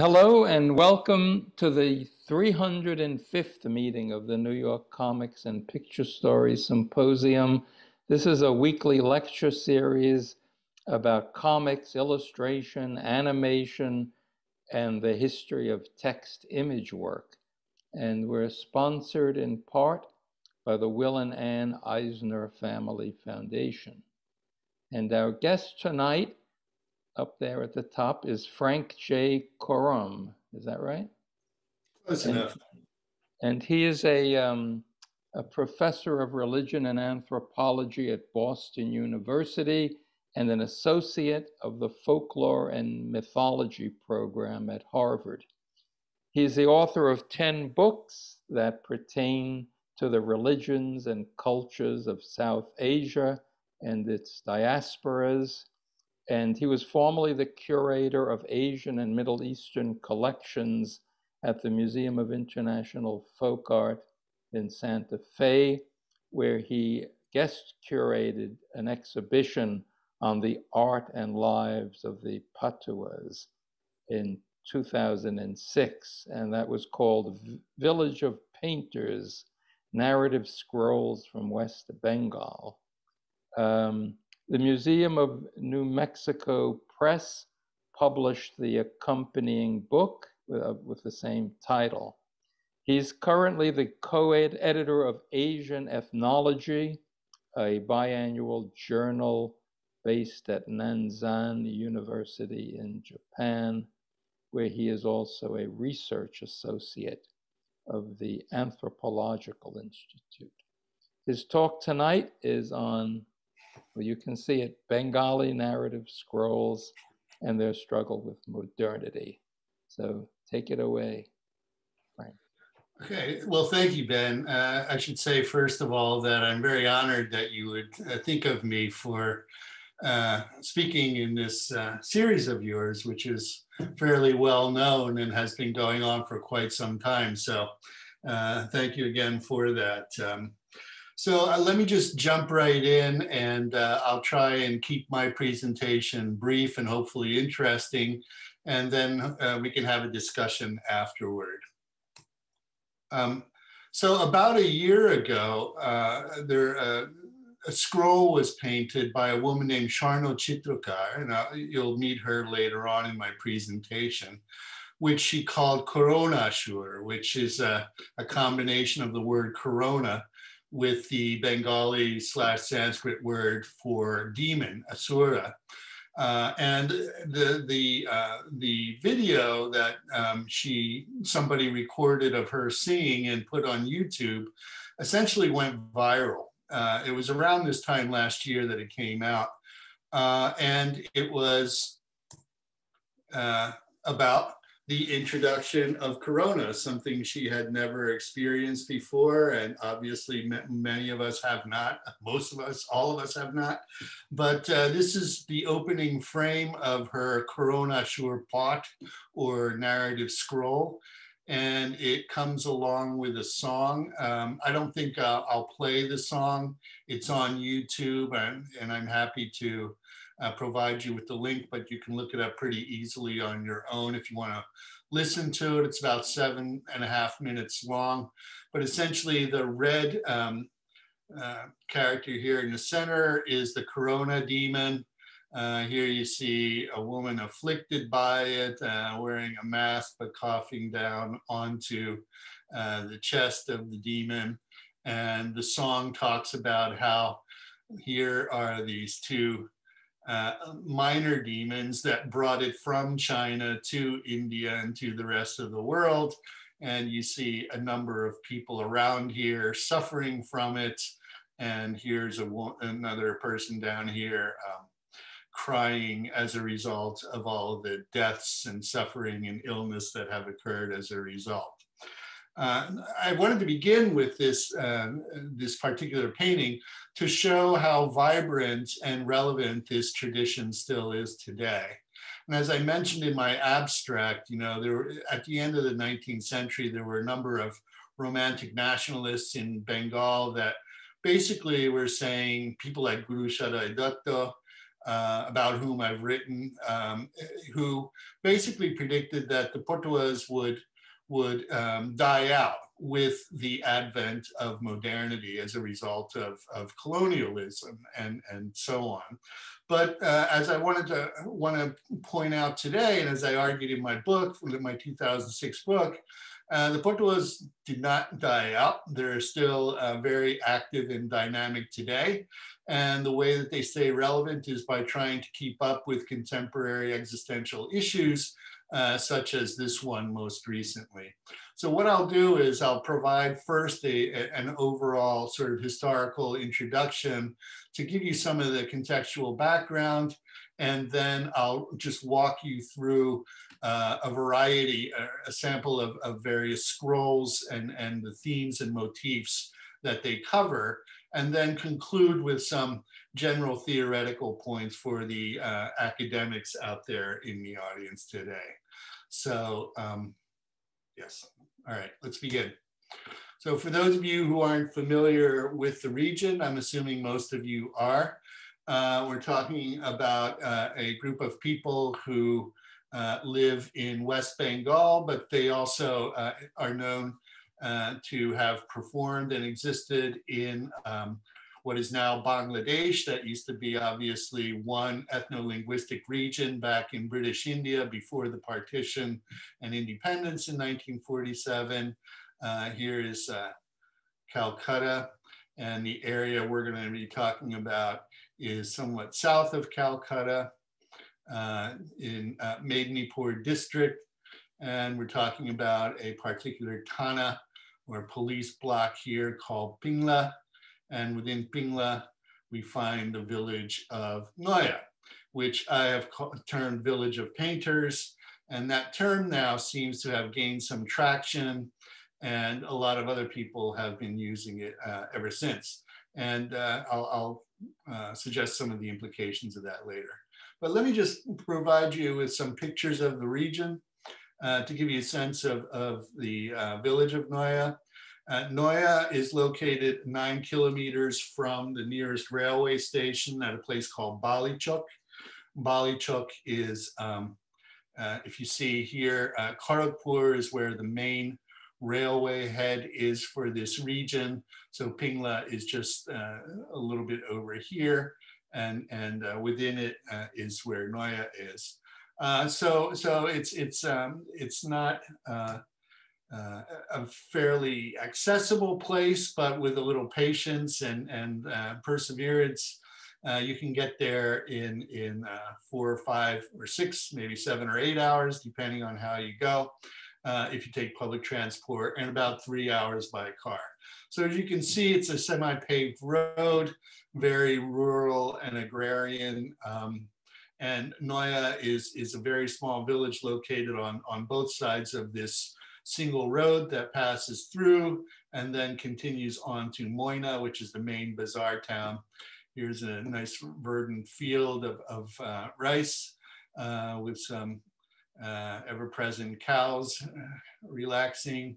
Hello and welcome to the 305th meeting of the New York Comics and Picture Stories Symposium. This is a weekly lecture series about comics, illustration, animation, and the history of text image work. And we're sponsored in part by the Will and Ann Eisner Family Foundation. And our guest tonight up there at the top is Frank J. Korom. Is that right? Close enough. And he is a professor of religion and anthropology at Boston University and an associate of the folklore and mythology program at Harvard. He's the author of 10 books that pertain to the religions and cultures of South Asia and its diasporas. And he was formerly the curator of Asian and Middle Eastern collections at the Museum of International Folk Art in Santa Fe, where he guest curated an exhibition on the art and lives of the Patuas in 2006. And that was called Village of Painters, Narrative Scrolls from West Bengal. The Museum of New Mexico Press published the accompanying book with the same title. He's currently the co-editor of Asian Ethnology, a biannual journal based at Nanzan University in Japan, where he is also a research associate of the Anthropological Institute. His talk tonight is on, well, you can see it, Bengali narrative scrolls and their struggle with modernity. So take it away, Frank. Okay, well, thank you, Ben. I should say, first of all, that I'm very honored that you would think of me for speaking in this series of yours, which is fairly well known and has been going on for quite some time. So thank you again for that. So let me just jump right in, and I'll try and keep my presentation brief and hopefully interesting, and then we can have a discussion afterward. So about a year ago, a scroll was painted by a woman named Sharno Chitrakar, and you'll meet her later on in my presentation, which she called Koronashur, which is a combination of the word corona with the Bengali/Sanskrit word for demon, asura. And the video that somebody recorded of her singing and put on YouTube essentially went viral. It was around this time last year that it came out. And it was about the introduction of corona, something she had never experienced before, and obviously many of us have not, most of us, all of us have not. But this is the opening frame of her Koronashur pot, or narrative scroll, and it comes along with a song. I don't think I'll play the song. It's on YouTube, and I'm happy to provide you with the link, but you can look it up pretty easily on your own if you want to listen to it. It's about 7.5 minutes long, but essentially the red character here in the center is the corona demon. Here you see a woman afflicted by it, wearing a mask, but coughing down onto the chest of the demon. And the song talks about how here are these two minor demons that brought it from China to India and to the rest of the world. And you see a number of people around here suffering from it. And here's another person down here crying as a result of all of the deaths and suffering and illness that have occurred as a result. I wanted to begin with this particular painting to show how vibrant and relevant this tradition still is today. And as I mentioned in my abstract, at the end of the 19th century, there were a number of romantic nationalists in Bengal that basically were saying, people like Guru Shadai Datta, about whom I've written, who basically predicted that the Patuas would die out with the advent of modernity as a result of colonialism and so on. But as I want to point out today, and as I argued in my book, my 2006 book, the Patuas did not die out. They're still very active and dynamic today. And the way that they stay relevant is by trying to keep up with contemporary existential issues, such as this one most recently. So what I'll do is I'll provide first an overall sort of historical introduction to give you some of the contextual background, and then I'll just walk you through a variety, a sample of various scrolls and the themes and motifs that they cover, and then conclude with some general theoretical points for the academics out there in the audience today. So yes, all right, let's begin. So for those of you who aren't familiar with the region, I'm assuming most of you are, we're talking about a group of people who live in West Bengal, but they also are known to have performed and existed in what is now Bangladesh. That used to be obviously one ethno-linguistic region back in British India before the partition and independence in 1947. Here is Calcutta, and the area we're going to be talking about is somewhat south of Calcutta in Medinipur district. And we're talking about a particular Thana or police block here called Pingla. And within Pingla, we find the village of Noya, which I have termed Village of Painters. And that term now seems to have gained some traction, and a lot of other people have been using it ever since. And I'll suggest some of the implications of that later. But let me just provide you with some pictures of the region to give you a sense of the village of Noya. Noya is located 9 kilometers from the nearest railway station at a place called Balichok. Balichok is, if you see here, Kharagpur is where the main railway head is for this region. So Pingla is just a little bit over here, and within it is where Noya is. So it's not a fairly accessible place, but with a little patience and perseverance, you can get there in 4 or 5 or 6, maybe 7 or 8 hours, depending on how you go, if you take public transport, and about 3 hours by car. So as you can see, it's a semi-paved road, very rural and agrarian. And Noya is a very small village located on both sides of this single road that passes through and then continues on to Moina, which is the main bazaar town. Here's a nice verdant field of rice with some ever-present cows relaxing.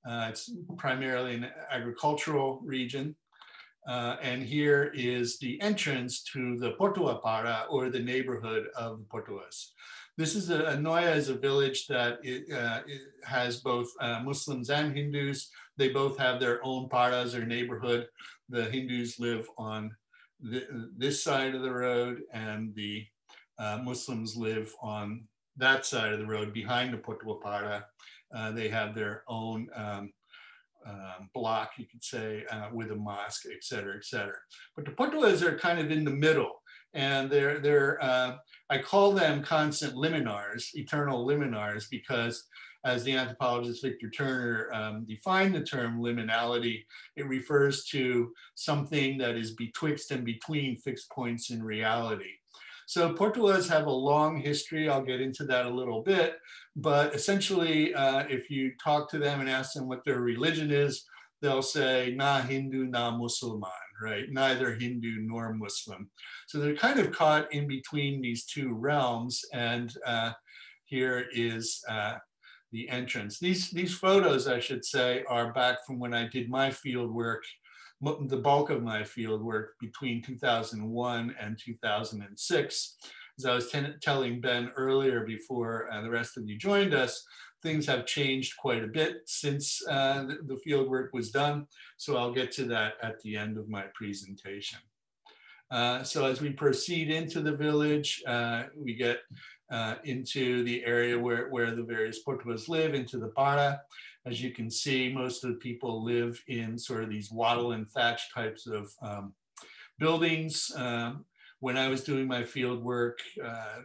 It's primarily an agricultural region. And here is the entrance to the Patua Para, or the neighborhood of the Patuas. This is Noya is a village that it has both Muslims and Hindus. They both have their own paras or neighborhood. The Hindus live on this side of the road, and the Muslims live on that side of the road behind the Patua Para. They have their own block, you could say, with a mosque, et cetera, et cetera. But the Patuas are kind of in the middle, and they're I call them constant liminars, eternal liminars, because as the anthropologist Victor Turner defined the term liminality, it refers to something that is betwixt and between fixed points in reality. So Patuas have a long history. I'll get into that a little bit, but essentially, if you talk to them and ask them what their religion is, they'll say, na Hindu, na Musulman, right? Neither Hindu nor Muslim. So they're kind of caught in between these two realms, and here is the entrance. These photos, I should say, are back from when I did my field work the bulk of my field work between 2001 and 2006. As I was telling Ben earlier before the rest of you joined us, things have changed quite a bit since the field work was done. So I'll get to that at the end of my presentation. So as we proceed into the village, we get into the area where the various Patuas live, into the Para. As you can see, most of the people live in sort of these wattle and thatch types of buildings. When I was doing my field work,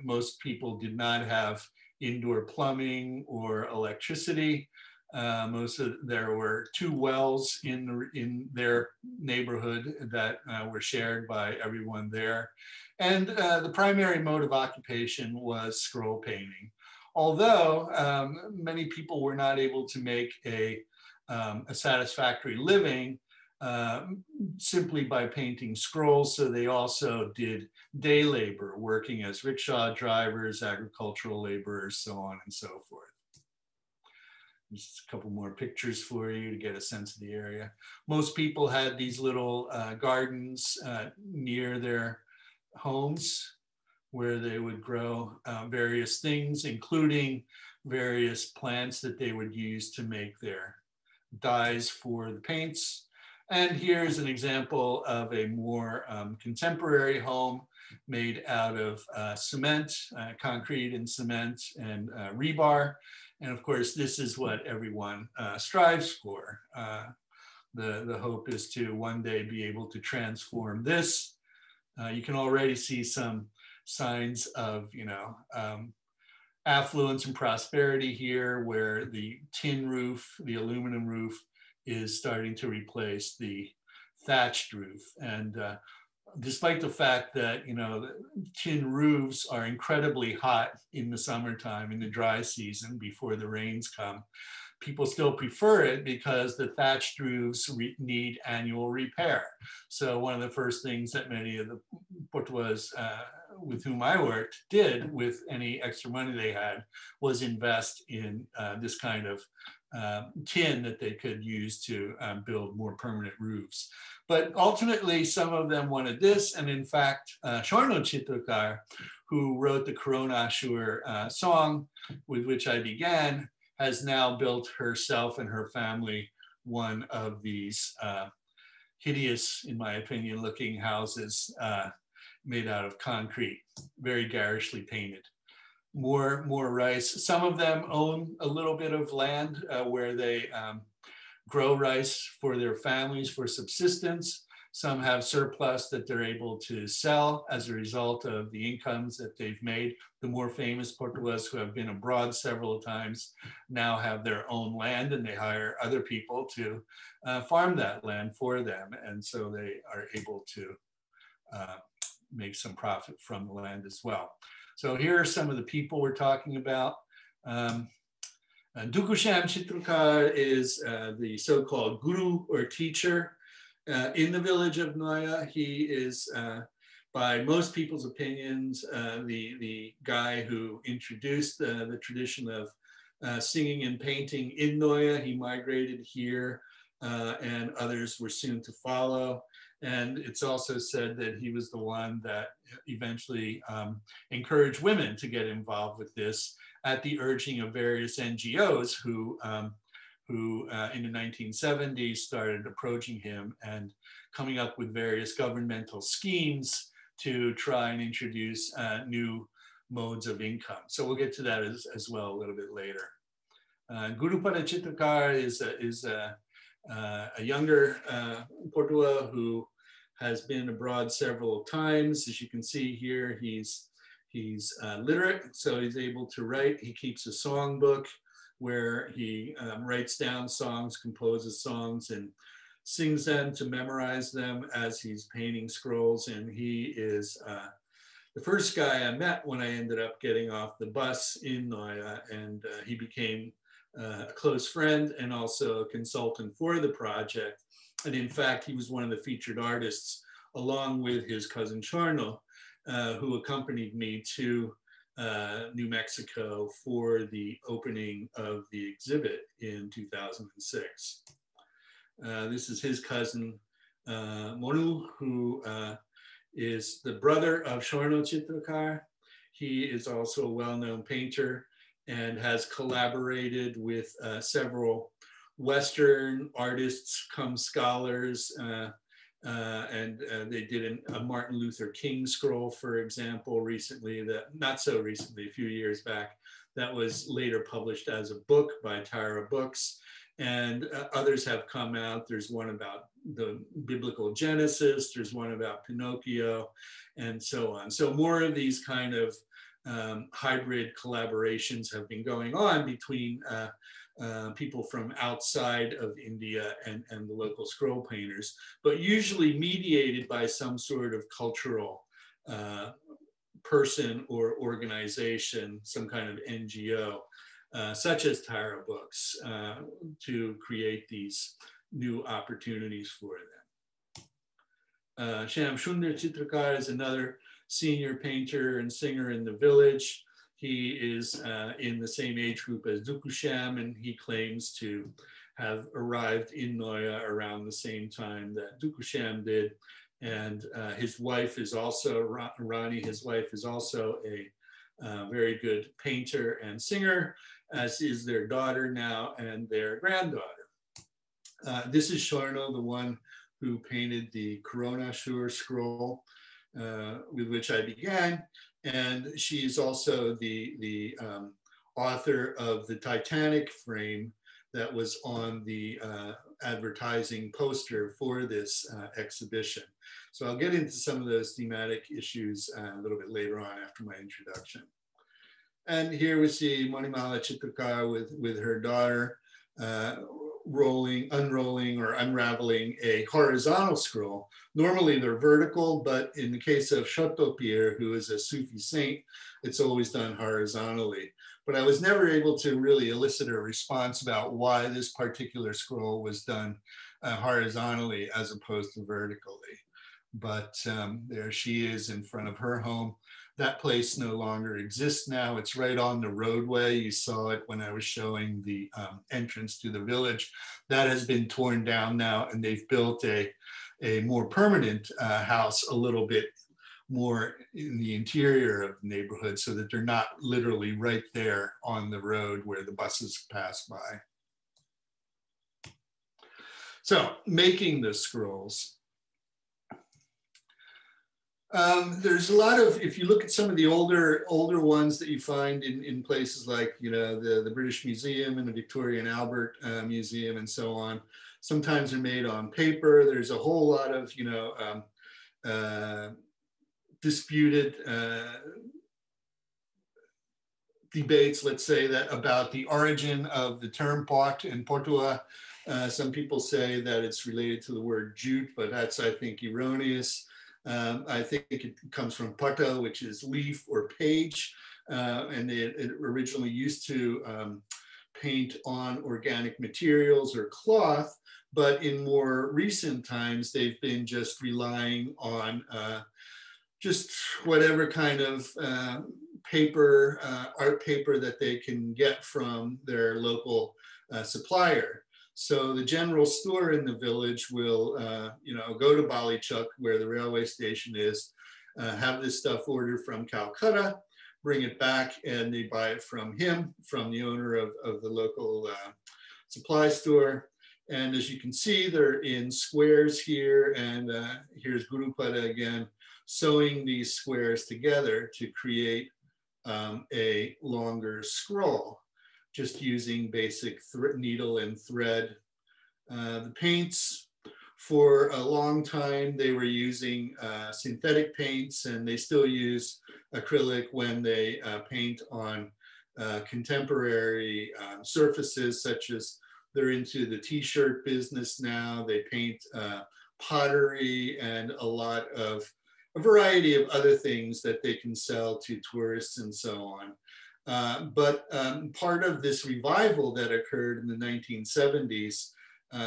most people did not have indoor plumbing or electricity. There were 2 wells in their neighborhood that were shared by everyone there. And the primary mode of occupation was scroll painting. Although many people were not able to make a satisfactory living simply by painting scrolls, so they also did day labor, working as rickshaw drivers, agricultural laborers, so on and so forth. Just a couple more pictures for you to get a sense of the area. Most people had these little gardens near their homes where they would grow various things, including various plants that they would use to make their dyes for the paints. And here's an example of a more contemporary home made out of cement, concrete and cement and rebar. And of course, this is what everyone strives for. The hope is to one day be able to transform this. You can already see some signs of, affluence and prosperity here, where the tin roof, the aluminum roof, is starting to replace the thatched roof. And despite the fact that, tin roofs are incredibly hot in the summertime, in the dry season, before the rains come, people still prefer it because the thatched roofs need annual repair. So one of the first things that many of the Patuas with whom I worked did with any extra money they had was invest in this kind of tin that they could use to build more permanent roofs. But ultimately, some of them wanted this. And in fact, Shorno Chitrakar, who wrote the Korom song with which I began, has now built herself and her family one of these hideous, in my opinion, looking houses made out of concrete, very garishly painted. More rice. Some of them own a little bit of land where they grow rice for their families for subsistence. Some have surplus that they're able to sell as a result of the incomes that they've made. The more famous Patuas who have been abroad several times now have their own land, and they hire other people to farm that land for them. And so they are able to make some profit from the land as well. So here are some of the people we're talking about. Dukusham Chitrakar is the so-called guru or teacher in the village of Noya. He is, by most people's opinions, the guy who introduced the tradition of singing and painting in Noya. He migrated here and others were soon to follow. And it's also said that he was the one that eventually encouraged women to get involved with this at the urging of various NGOs who in the 1970s started approaching him and coming up with various governmental schemes to try and introduce new modes of income. So we'll get to that as well a little bit later. Gurupada Chitrakar is a younger Patua who has been abroad several times. As you can see here, he's literate, so he's able to write. He keeps a songbook where he writes down songs, composes songs, and sings them to memorize them as he's painting scrolls. And he is the first guy I met when I ended up getting off the bus in Noya, and he became a close friend and also a consultant for the project. And in fact, he was one of the featured artists along with his cousin Shorno, who accompanied me to New Mexico for the opening of the exhibit in 2006. This is his cousin Monu, who is the brother of Shorno Chitrakar. He is also a well-known painter and has collaborated with several Western artists, come scholars, and they did a Martin Luther King scroll, for example, recently, that not so recently, a few years back, that was later published as a book by Tyra Books. And others have come out. There's one about the biblical Genesis, there's one about Pinocchio, and so on. So more of these kind of hybrid collaborations have been going on between people from outside of India and the local scroll painters, but usually mediated by some sort of cultural person or organization, some kind of NGO, such as Tyra Books, to create these new opportunities for them. Sham Shunder Chitrakar is another senior painter and singer in the village. He is in the same age group as Dukusham, and he claims to have arrived in Noya around the same time that Dukusham did. And his wife is also, Rani, his wife is also a very good painter and singer, as is their daughter now and their granddaughter. This is Shorno, the one who painted the Coronashur scroll, with which I began. And she's also the author of the Titanic frame that was on the advertising poster for this exhibition. So I'll get into some of those thematic issues a little bit later on after my introduction. And here we see Manimala Chitrakar with her daughter unrolling or unraveling a horizontal scroll. Normally they're vertical, but in the case of Shuttle, Pierre, who is a Sufi saint, it's always done horizontally. But I was never able to really elicit a response about why this particular scroll was done horizontally as opposed to vertically. But there she is in front of her home. That place no longer exists now. It's right on the roadway. You saw it when I was showing the entrance to the village. That has been torn down now, and they've built a more permanent house a little bit more in the interior of the neighborhood so that they're not literally right there on the road where the buses pass by. So making the scrolls. There's a lot of, if you look at some of the older ones that you find in places like, you know, the British Museum and the Victoria and Albert Museum and so on, sometimes they're made on paper. There's a whole lot of, you know, disputed debates, let's say, that about the origin of the term pot and portua. Some people say that it's related to the word jute, but that's, I think, erroneous. I think it comes from pata, which is leaf or page, and it originally used to paint on organic materials or cloth, but in more recent times, they've been just relying on just whatever kind of paper, art paper that they can get from their local supplier. So the general store in the village will, you know, go to Balichuk, where the railway station is, have this stuff ordered from Calcutta, bring it back, and they buy it from him, from the owner of the local supply store. And as you can see, they're in squares here, and here's Gurupada again, sewing these squares together to create a longer scroll, just using basic needle and thread. The paints, for a long time, they were using synthetic paints, and they still use acrylic when they paint on contemporary surfaces, such as they're into the t-shirt business now. They paint pottery and a variety of other things that they can sell to tourists and so on. But part of this revival that occurred in the 1970s,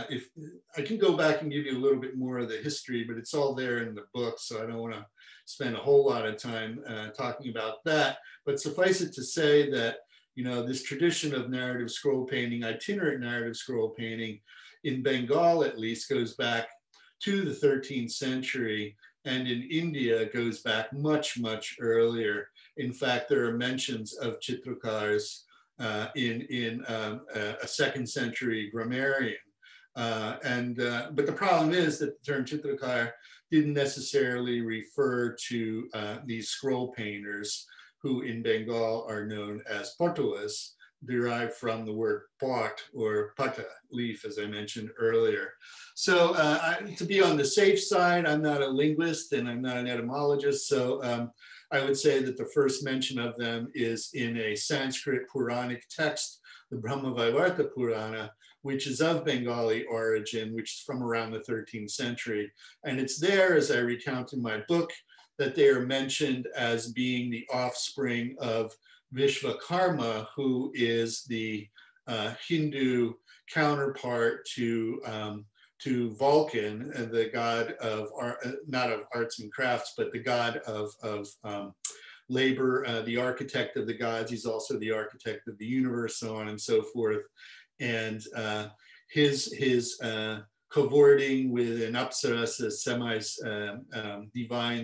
if I can go back and give you a little bit more of the history, but it's all there in the book, so I don't want to spend a whole lot of time talking about that. But suffice it to say that, you know, this tradition of narrative scroll painting, itinerant narrative scroll painting, in Bengal at least, goes back to the 13th century, and in India goes back much, much earlier. In fact, there are mentions of Chitrakars in a second century grammarian. But the problem is that the term Chitrakar didn't necessarily refer to these scroll painters, who in Bengal are known as Patuas, derived from the word pot or pata, leaf, as I mentioned earlier. So to be on the safe side, I'm not a linguist and I'm not an etymologist, so I would say that the first mention of them is in a Sanskrit Puranic text, the Brahmavaivarta Purana, which is of Bengali origin, which is from around the 13th century. And it's there, as I recount in my book, that they are mentioned as being the offspring of Vishvakarma, who is the Hindu counterpart to Vulcan, the god of not of arts and crafts, but the god of labor, the architect of the gods. He's also the architect of the universe, so on and so forth. And his cavorting with an apsaras, a semi-divine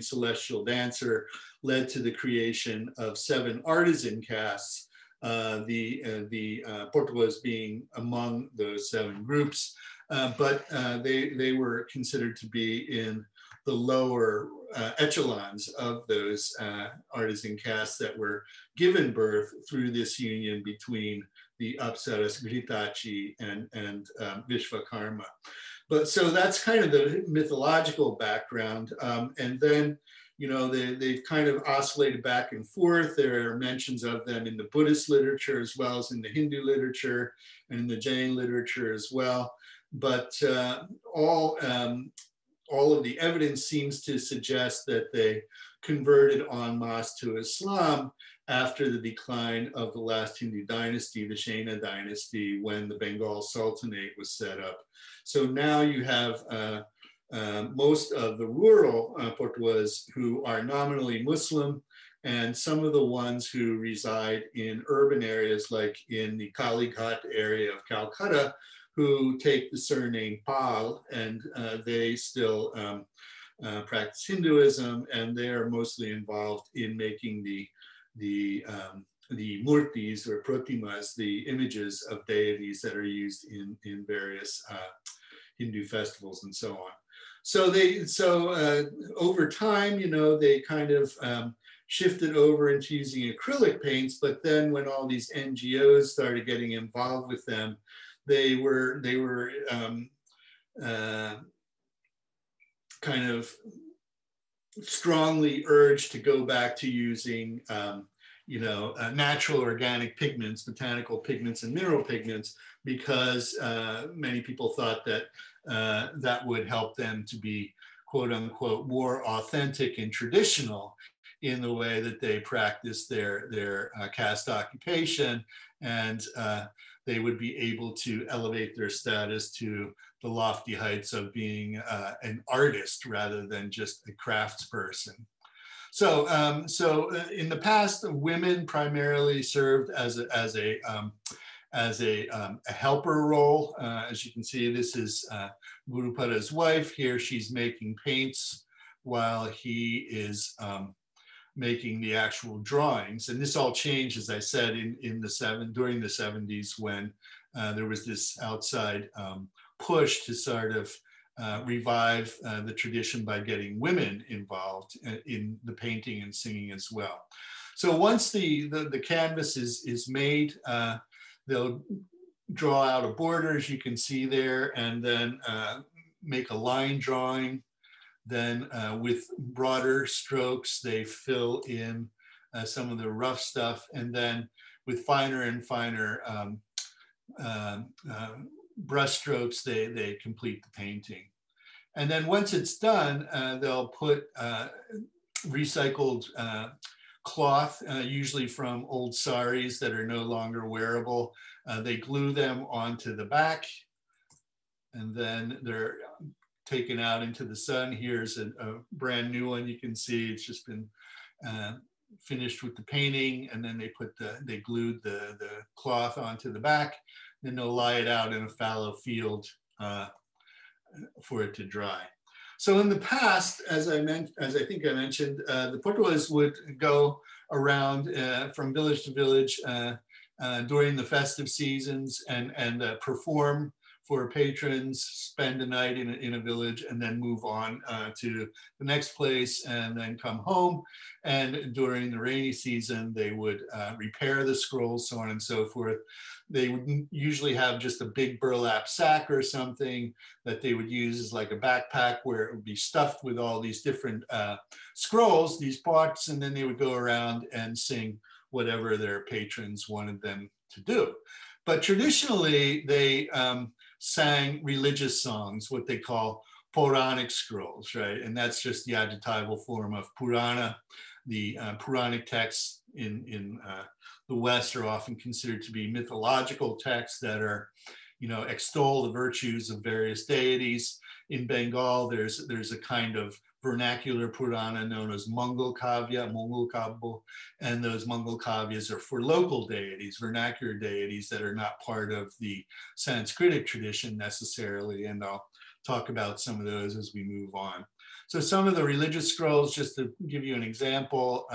celestial dancer, led to the creation of 7 artisan castes, the Portuguese being among those 7 groups. But they were considered to be in the lower echelons of those artisan castes that were given birth through this union between the Apsaras, Gritachi, and Vishvakarma. But so that's kind of the mythological background. And then, you know, they've kind of oscillated back and forth. There are mentions of them in the Buddhist literature as well as in the Hindu literature and in the Jain literature as well. But all of the evidence seems to suggest that they converted en masse to Islam after the decline of the last Hindu dynasty, the Shaina dynasty, when the Bengal Sultanate was set up. So now you have most of the rural Portuguese who are nominally Muslim, and some of the ones who reside in urban areas like in the Kalighat area of Calcutta, who take the surname Pal, and they still practice Hinduism, and they are mostly involved in making the murtis or pratimas, the images of deities that are used in various Hindu festivals and so on. So over time, you know, they kind of shifted over into using acrylic paints, but then when all these NGOs started getting involved with them, they were kind of strongly urged to go back to using natural organic pigments, botanical pigments, and mineral pigments, because many people thought that that would help them to be, quote unquote, more authentic and traditional in the way that they practice their caste occupation, and they would be able to elevate their status to the lofty heights of being an artist rather than just a craftsperson. So in the past, women primarily served as a helper role. As you can see, this is Gurupada's wife. Here she's making paints while he is making the actual drawings. And this all changed, as I said, during the 70s, when there was this outside push to sort of revive the tradition by getting women involved in the painting and singing as well. So once the canvas is made, they'll draw out a border, as you can see there, and then make a line drawing. Then with broader strokes, they fill in some of the rough stuff, and then with finer and finer brush strokes, they complete the painting. And then once it's done, they'll put recycled cloth, usually from old saris that are no longer wearable. They glue them onto the back, and then they're taken out into the sun. Here's a brand new one. You can see it's just been finished with the painting, and then they glued the cloth onto the back. Then they'll lie it out in a fallow field for it to dry. So in the past, as I think I mentioned, the Patuas would go around from village to village during the festive seasons and perform for patrons, spend a night in a village, and then move on to the next place and then come home. And during the rainy season, they would repair the scrolls, so on and so forth. They would usually have just a big burlap sack or something that they would use as like a backpack where it would be stuffed with all these different scrolls, these parts, and then they would go around and sing whatever their patrons wanted them to do. But traditionally, they sang religious songs, what they call Quranic scrolls, right? And that's just the adjectival form of Purana. The Puranic texts in the West are often considered to be mythological texts that are, extol the virtues of various deities. In Bengal, there's a kind of vernacular Purana known as Mongol Kavya, Mongol Kabbo, and those Mongol Kavyas are for local deities, vernacular deities that are not part of the Sanskritic tradition necessarily, and I'll talk about some of those as we move on. So some of the religious scrolls, just to give you an example,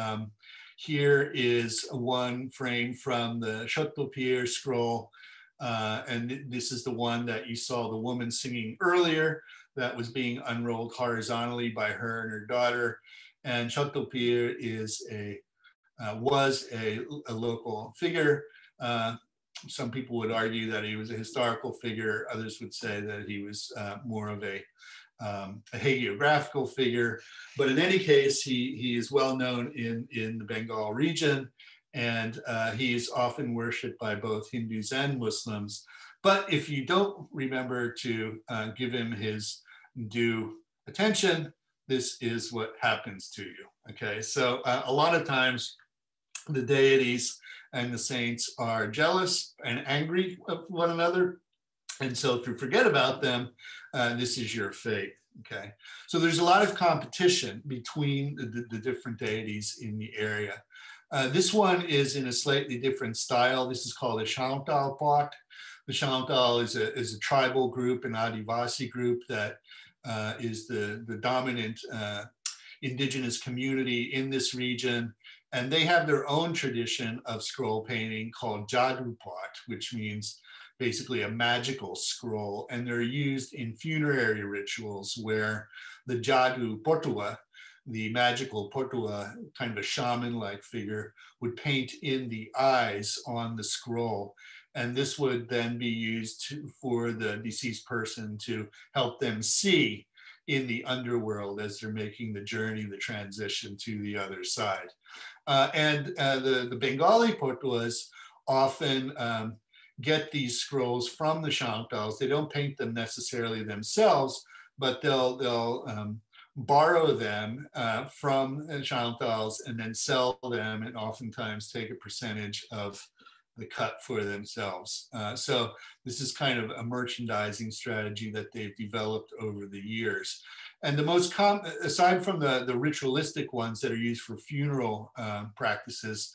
here is one frame from the Shuttle Pierre scroll, and this is the one that you saw the woman singing earlier that was being unrolled horizontally by her and her daughter. And Shuttle Pierre was a local figure. Some people would argue that he was a historical figure. Others would say that he was more of a hagiographical figure. But in any case, he is well known in the Bengal region, and he is often worshipped by both Hindus and Muslims. But if you don't remember to give him his due attention, this is what happens to you. Okay, so a lot of times the deities and the saints are jealous and angry of one another. And so if you forget about them, this is your fate. Okay, so there's a lot of competition between the different deities in the area. This one is in a slightly different style. This is called a Shuttle pot. The Shuttle is a tribal group, an Adivasi group that is the dominant indigenous community in this region. And they have their own tradition of scroll painting called Jadu pot, which means basically a magical scroll. And they're used in funerary rituals where the Jadu Potua, the magical Potua, kind of a shaman-like figure, would paint in the eyes on the scroll. And this would then be used for the deceased person to help them see in the underworld as they're making the journey, the transition to the other side. And the Bengali Patuas often get these scrolls from the Shuttles. They don't paint them necessarily themselves, but they'll borrow them from Shuttles and then sell them, and oftentimes take a percentage of the cut for themselves. So this is kind of a merchandising strategy that they've developed over the years. And the most common, aside from the ritualistic ones that are used for funeral practices,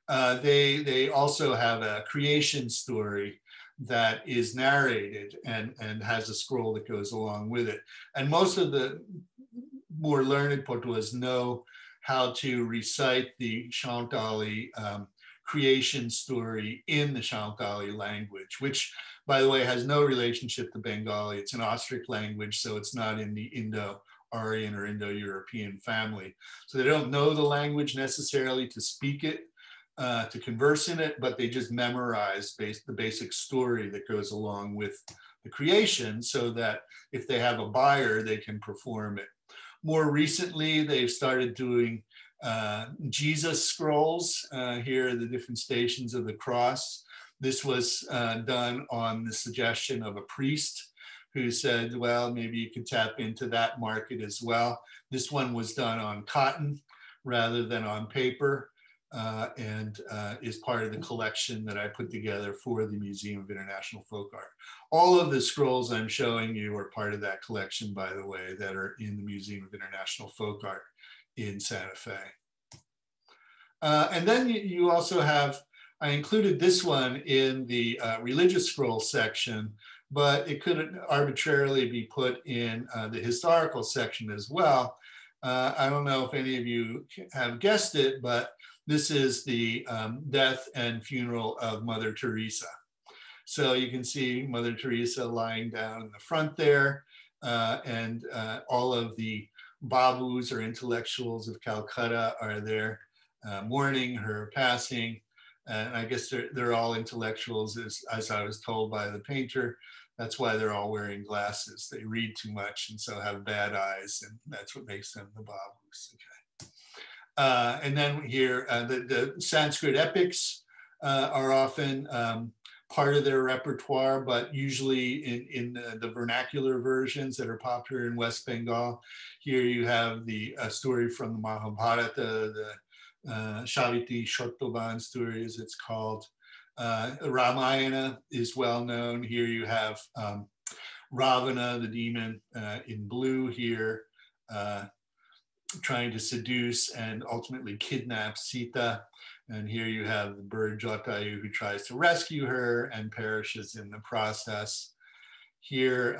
they also have a creation story that is narrated and has a scroll that goes along with it. And most of the more learned Patuas know how to recite the Shantali creation story in the Shantali language, which, by the way, has no relationship to Bengali. It's an Austric language, so it's not in the Indo-Aryan or Indo-European family. So they don't know the language necessarily to speak it, to converse in it, but they just memorize the basic story that goes along with the creation, so that if they have a buyer, they can perform it. More recently, they've started doing Jesus scrolls. Here are the different stations of the cross. This was done on the suggestion of a priest who said, well, maybe you could tap into that market as well. This one was done on cotton rather than on paper, and is part of the collection that I put together for the Museum of International Folk Art. All of the scrolls I'm showing you are part of that collection, by the way, that are in the Museum of International Folk Art in Santa Fe. And then you also have, I included this one in the religious scroll section. but it could arbitrarily be put in the historical section as well. I don't know if any of you have guessed it, but this is the death and funeral of Mother Teresa. So you can see Mother Teresa lying down in the front there, and all of the babus or intellectuals of Calcutta are there mourning her passing. And I guess they're all intellectuals, as I was told by the painter. That's why they're all wearing glasses. They read too much and so have bad eyes, and that's what makes them the babus. Okay. And then here, the Sanskrit Epics are often part of their repertoire, but usually in the vernacular versions that are popular in West Bengal. Here you have the story from the Mahabharata, the Shaviti Shotoban story, as it's called. Ramayana is well known. Here you have Ravana, the demon, in blue here, trying to seduce and ultimately kidnap Sita. And here you have the bird Jatayu who tries to rescue her and perishes in the process. Here,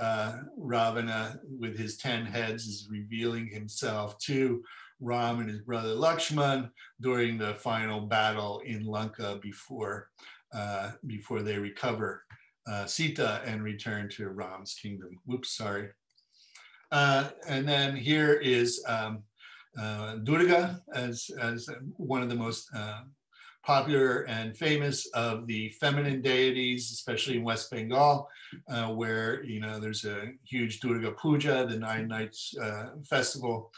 Ravana, with his 10 heads, is revealing himself to Ram and his brother Lakshman during the final battle in Lanka before they recover Sita and return to Ram's kingdom. Whoops, sorry. And then here is Durga as one of the most popular and famous of the feminine deities, especially in West Bengal, where there's a huge Durga Puja, the 9 nights festival,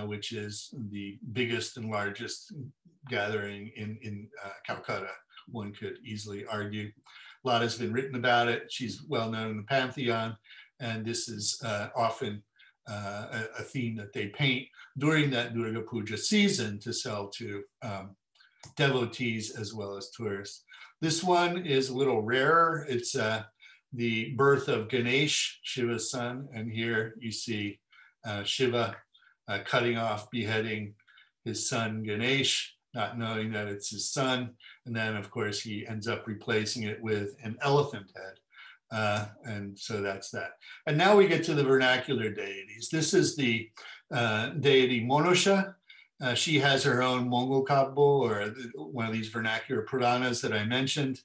which is the biggest and largest gathering in Calcutta, one could easily argue. A lot has been written about it. She's well known in the pantheon, and this is often a theme that they paint during that Durga Puja season to sell to devotees as well as tourists. This one is a little rarer. It's the birth of Ganesh, Shiva's son, and here you see Shiva cutting off, beheading his son Ganesh, not knowing that it's his son. And then, of course, he ends up replacing it with an elephant head. And so that's that. And now we get to the vernacular deities. This is the deity Monosha. She has her own Mongol Kabul, or one of these vernacular Puranas that I mentioned,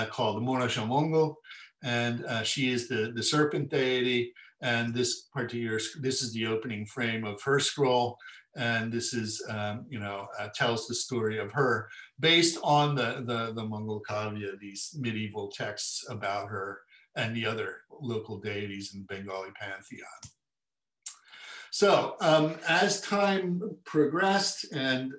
called the Monosha Mongol. And she is the serpent deity. And this is the opening frame of her scroll. And this is, tells the story of her based on the Mongol Kavya, these medieval texts about her and the other local deities in the Bengali pantheon. So as time progressed, and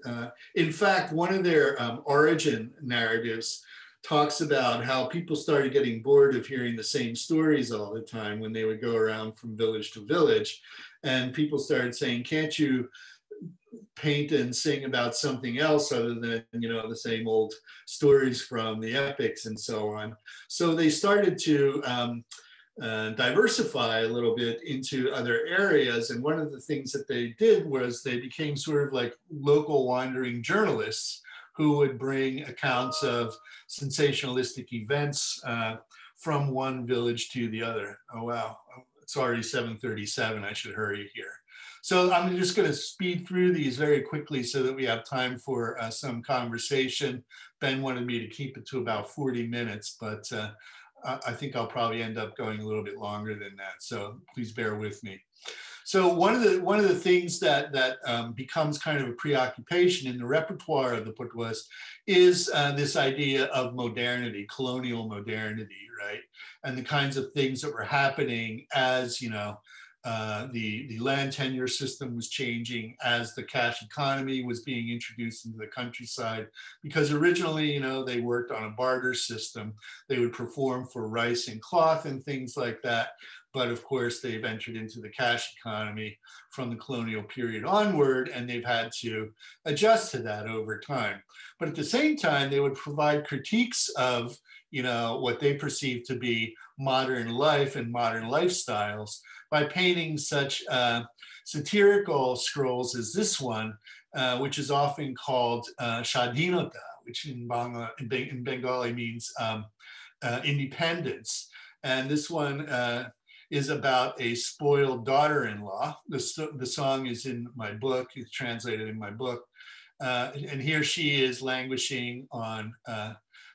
in fact, one of their origin narratives talks about how people started getting bored of hearing the same stories all the time when they would go around from village to village. And people started saying, can't you paint and sing about something else other than, the same old stories from the epics and so on. So they started to diversify a little bit into other areas. And one of the things that they did was they became sort of like local wandering journalists who would bring accounts of sensationalistic events from one village to the other. Oh, wow, it's already 7:37, I should hurry here. So I'm just going to speed through these very quickly so that we have time for some conversation. Ben wanted me to keep it to about 40 minutes, but I think I'll probably end up going a little bit longer than that. So please bear with me. So one of the things that becomes kind of a preoccupation in the repertoire of the Patuas is this idea of modernity, colonial modernity, right? And the kinds of things that were happening as, the land tenure system was changing, as the cash economy was being introduced into the countryside, because originally, they worked on a barter system. They would perform for rice and cloth and things like that. But of course, they've entered into the cash economy from the colonial period onward, and they've had to adjust to that over time. But at the same time, they would provide critiques of, what they perceive to be modern life and modern lifestyles by painting such satirical scrolls as this one, which is often called Shadinota, which in Bengali means independence. And this one is about a spoiled daughter-in-law. The song is in my book, it's translated in my book. And here she is languishing on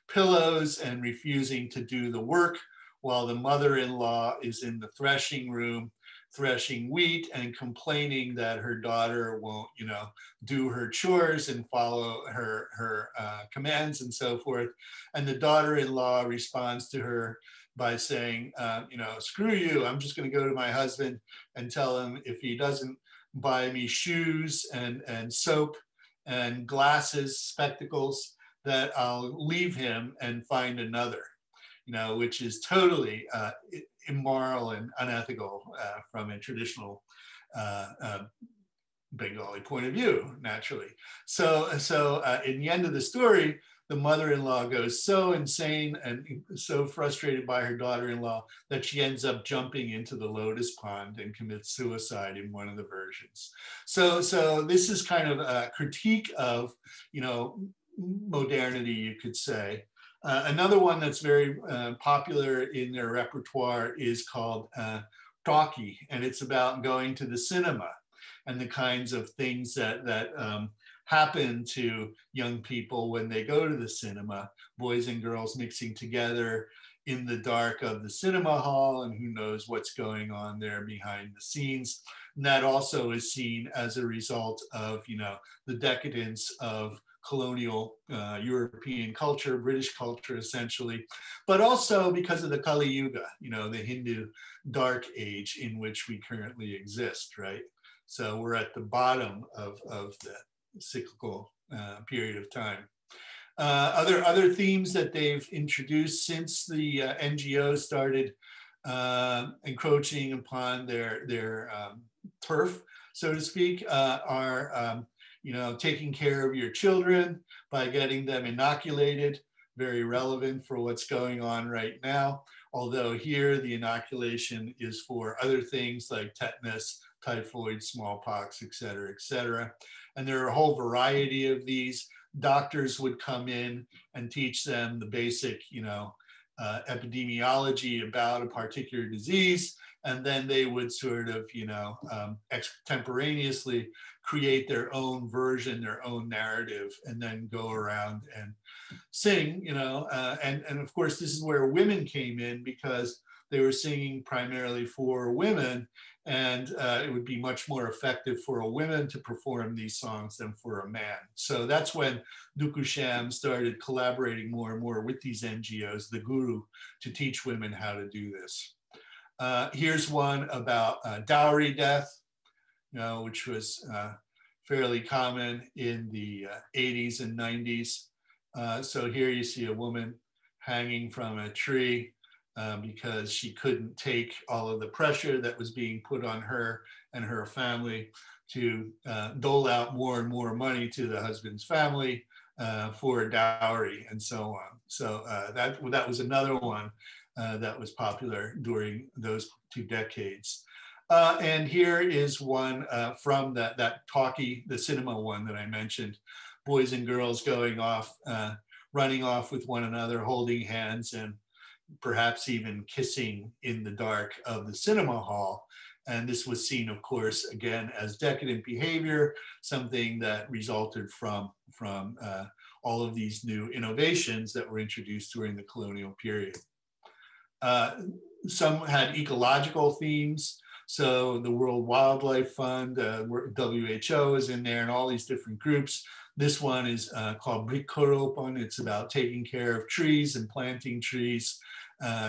pillows and refusing to do the work, while the mother-in-law is in the threshing room threshing wheat and complaining that her daughter won't, do her chores and follow her commands and so forth. And the daughter-in-law responds to her by saying, screw you, I'm just going to go to my husband and tell him if he doesn't buy me shoes and soap and glasses, spectacles, that I'll leave him and find another, which is totally immoral and unethical from a traditional Bengali point of view, naturally. So in the end of the story, the mother-in-law goes so insane and so frustrated by her daughter-in-law that she ends up jumping into the lotus pond and commits suicide in one of the versions. So this is kind of a critique of, modernity, you could say. Another one that's very popular in their repertoire is called talkie, and it's about going to the cinema and the kinds of things that happen to young people when they go to the cinema, boys and girls mixing together in the dark of the cinema hall, and who knows what's going on there behind the scenes. And that also is seen as a result of, the decadence of colonial European culture, British culture essentially, but also because of the Kali Yuga, the Hindu dark age in which we currently exist, right? So we're at the bottom of the cyclical period of time. Other themes that they've introduced since the NGOs started encroaching upon their turf, so to speak, are taking care of your children by getting them inoculated, very relevant for what's going on right now. Although here the inoculation is for other things like tetanus, typhoid, smallpox, et cetera, et cetera. And there are a whole variety of these. Doctors would come in and teach them the basic, epidemiology about a particular disease, and then they would sort of, extemporaneously create their own version, their own narrative, and then go around and sing, and of course, this is where women came in because they were singing primarily for women, and it would be much more effective for a woman to perform these songs than for a man. So that's when Dukusham started collaborating more and more with these NGOs, the Guru, to teach women how to do this. Here's one about dowry death, which was fairly common in the 80s and 90s. So here you see a woman hanging from a tree because she couldn't take all of the pressure that was being put on her and her family to dole out more and more money to the husband's family for a dowry and so on. So that was another one that was popular during those 2 decades. And here is one from that talkie, the cinema one that I mentioned, boys and girls going off, running off with one another, holding hands, and perhaps even kissing in the dark of the cinema hall. And this was seen, of course, again, as decadent behavior, something that resulted from all of these new innovations that were introduced during the colonial period. Some had ecological themes. So the World Wildlife Fund, WHO is in there, and all these different groups. This one is called Korom. It's about taking care of trees and planting trees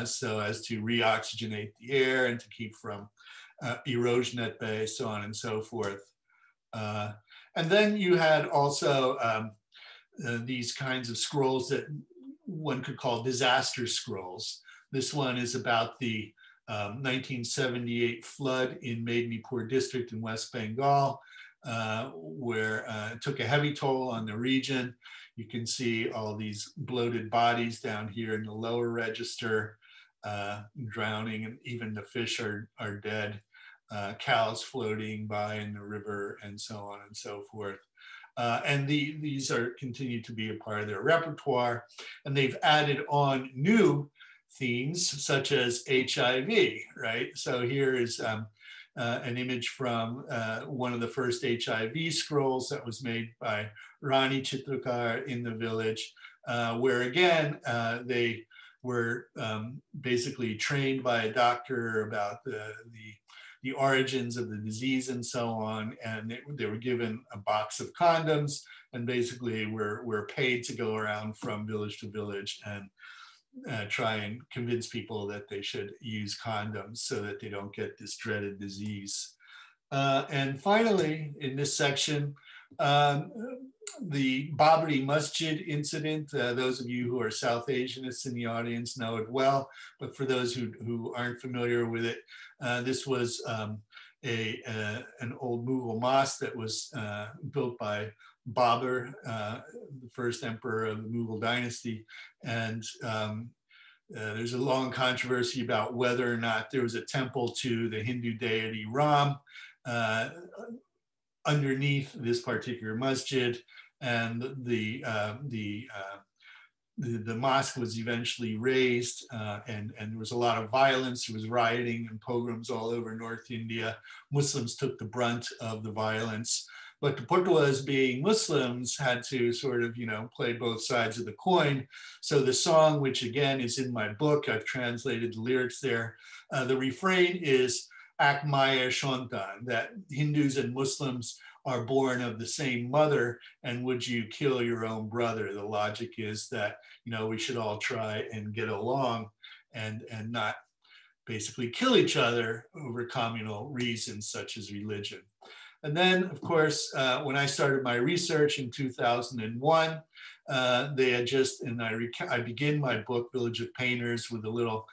so as to reoxygenate the air and to keep from erosion at bay, so on and so forth. And then you had also these kinds of scrolls that one could call disaster scrolls. This one is about the 1978 flood in Medinipur district in West Bengal, where it took a heavy toll on the region. You can see all these bloated bodies down here in the lower register, drowning, and even the fish are dead, cows floating by in the river, and so on and so forth. And these continue to be a part of their repertoire, and they've added on new themes such as HIV, right? So here is an image from one of the first HIV scrolls that was made by Rani Chitrakar in the village, where again, they were basically trained by a doctor about the origins of the disease and so on. And they were given a box of condoms and basically were paid to go around from village to village and try and convince people that they should use condoms so that they don't get this dreaded disease. And finally, in this section, the Babari Masjid incident. Those of you who are South Asianists in the audience know it well, but for those who aren't familiar with it, this was an old Mughal mosque that was built by Babur, the first emperor of the Mughal dynasty. And there's a long controversy about whether or not there was a temple to the Hindu deity Ram underneath this particular masjid, and the mosque was eventually razed, and there was a lot of violence. There was rioting and pogroms all over North India. Muslims took the brunt of the violence, but the Patuas, being Muslims, had to sort of, play both sides of the coin. So the song, which again is in my book, I've translated the lyrics there. The refrain is Ak Maya Shontan, that Hindus and Muslims are born of the same mother, and would you kill your own brother? The logic is that, we should all try and get along and not basically kill each other over communal reasons such as religion. And then, of course, when I started my research in 2001, they had just, and I begin my book, Village of Painters, with a little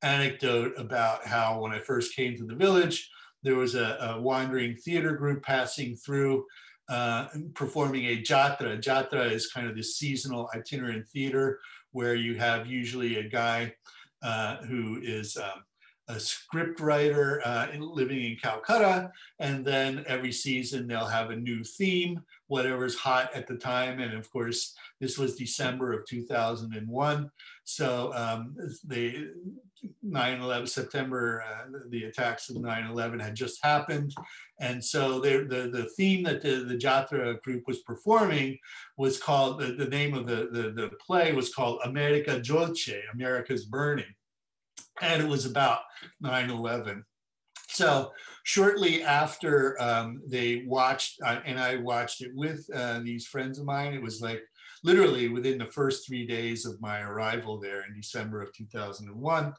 anecdote about how when I first came to the village, there was a wandering theater group passing through, performing a jatra. Jatra is kind of this seasonal itinerant theater where you have usually a guy who is a script writer living in Calcutta, and then every season they'll have a new theme, whatever's hot at the time. And of course, this was December of 2001. So the 9/11, September, the attacks of 9/11 had just happened. And so the theme that the Jatra group was performing was called, the name of the play was called America Jolce, America's Burning. And it was about 9/11. So shortly after they watched, and I watched it with these friends of mine, it was like literally within the first 3 days of my arrival there in December of 2001,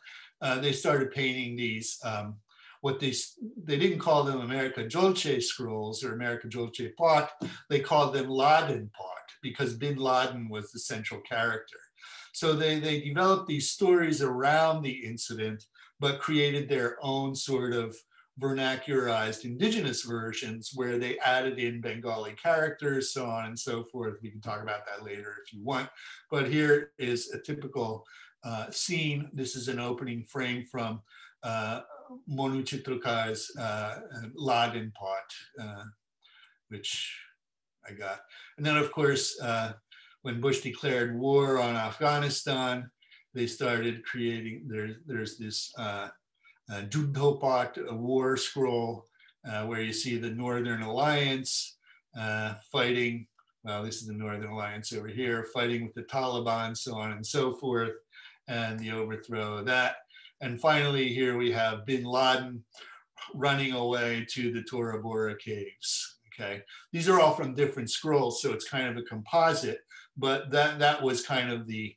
they started painting these, what they didn't call them America Jolce scrolls or America Jolce pot, they called them Laden pot because Bin Laden was the central character. So they developed these stories around the incident, but created their own sort of vernacularized indigenous versions where they added in Bengali characters, so on and so forth. We can talk about that later if you want. But here is a typical scene. This is an opening frame from Monu Chitrakar's Laden pot, which I got. And then of course, when Bush declared war on Afghanistan, they started creating, there's this Juddho pot, a war scroll, where you see the Northern Alliance fighting, well, this is the Northern Alliance over here, fighting with the Taliban, so on and so forth, and the overthrow of that. And finally, here we have Bin Laden running away to the Tora Bora caves. Okay, these are all from different scrolls, so it's kind of a composite, but that was kind of the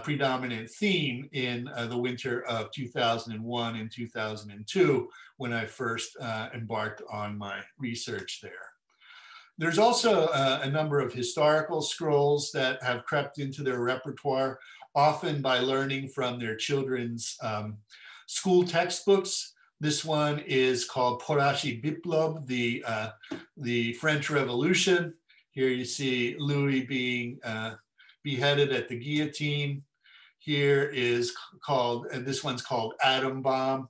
predominant theme in the winter of 2001 and 2002 when I first embarked on my research there. There's also a number of historical scrolls that have crept into their repertoire, often by learning from their children's school textbooks. This one is called Porashi Biplab, the French Revolution. Here you see Louis being beheaded at the guillotine. Here is called, and this one's called Atom Bomb,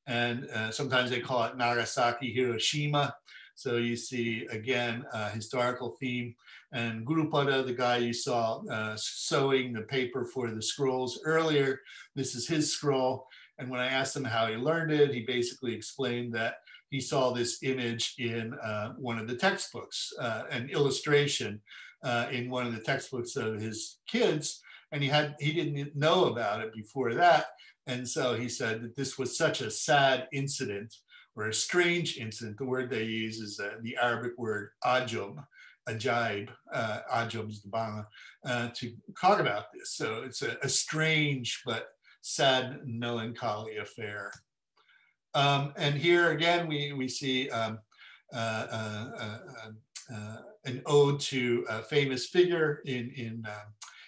and sometimes they call it Nagasaki Hiroshima. So you see, again, historical theme. And Gurupada, the guy you saw sewing the paper for the scrolls earlier, this is his scroll. And when I asked him how he learned it, he basically explained that he saw this image in one of the textbooks, an illustration in one of the textbooks of his kids. And he didn't know about it before that. And so he said that this was such a sad incident, or a strange incident. The word they use is the Arabic word ajob, ajaib, ajob is the Banga, to talk about this. So it's a strange but sad, melancholy affair. And here again, we see an ode to a famous figure in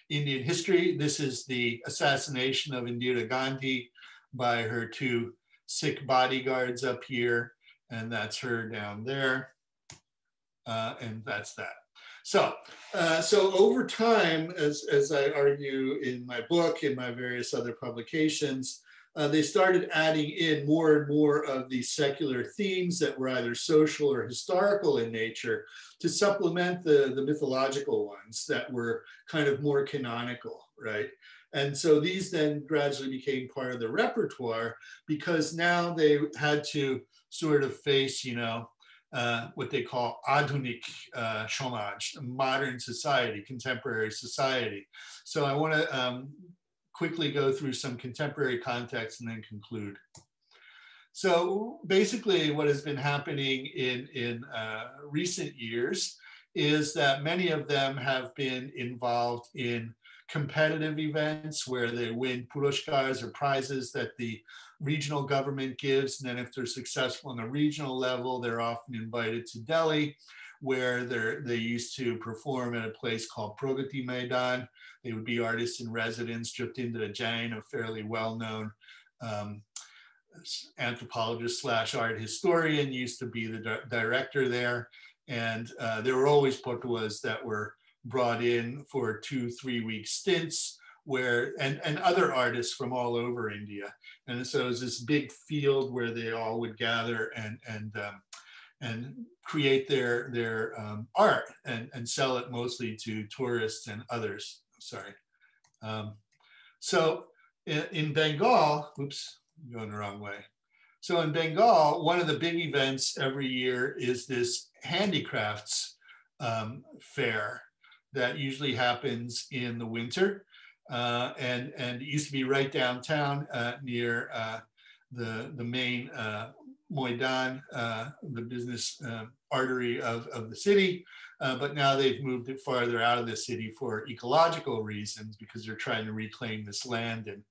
Indian history. This is the assassination of Indira Gandhi by her two Sikh bodyguards up here, and that's her down there, and that's that. So over time, as I argue in my book, in my various other publications, they started adding in more and more of these secular themes that were either social or historical in nature to supplement the mythological ones that were kind of more canonical, right? And so these then gradually became part of the repertoire, because now they had to sort of face, what they call adhunik shomaj, modern society, contemporary society. So I want to quickly go through some contemporary context and then conclude. So basically what has been happening in recent years is that many of them have been involved in competitive events where they win puroshkars or prizes that the regional government gives. And then if they're successful on a regional level, they're often invited to Delhi, where they used to perform at a place called Pragati Maidan. They would be artists in residence. Jyotindra Jain, a fairly well-known anthropologist / art historian, used to be the director there. And there were always Patuas that were brought in for 2-3 week stints, and other artists from all over India. And so it was this big field where they all would gather and create their art and sell it mostly to tourists and others. Sorry. So in Bengal, oops, I'm going the wrong way. So in Bengal, one of the big events every year is this handicrafts fair that usually happens in the winter. And it used to be right downtown near the main Moidan, the business artery of the city. But now they've moved it farther out of the city for ecological reasons, because they're trying to reclaim this land and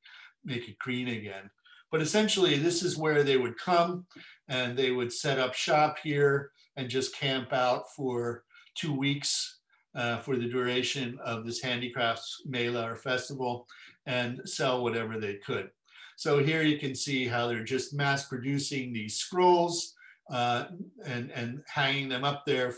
make it green again. But essentially, this is where they would come and they would set up shop here and just camp out for 2 weeks for the duration of this handicrafts mela or festival, and sell whatever they could. So here you can see how they're just mass producing these scrolls and hanging them up there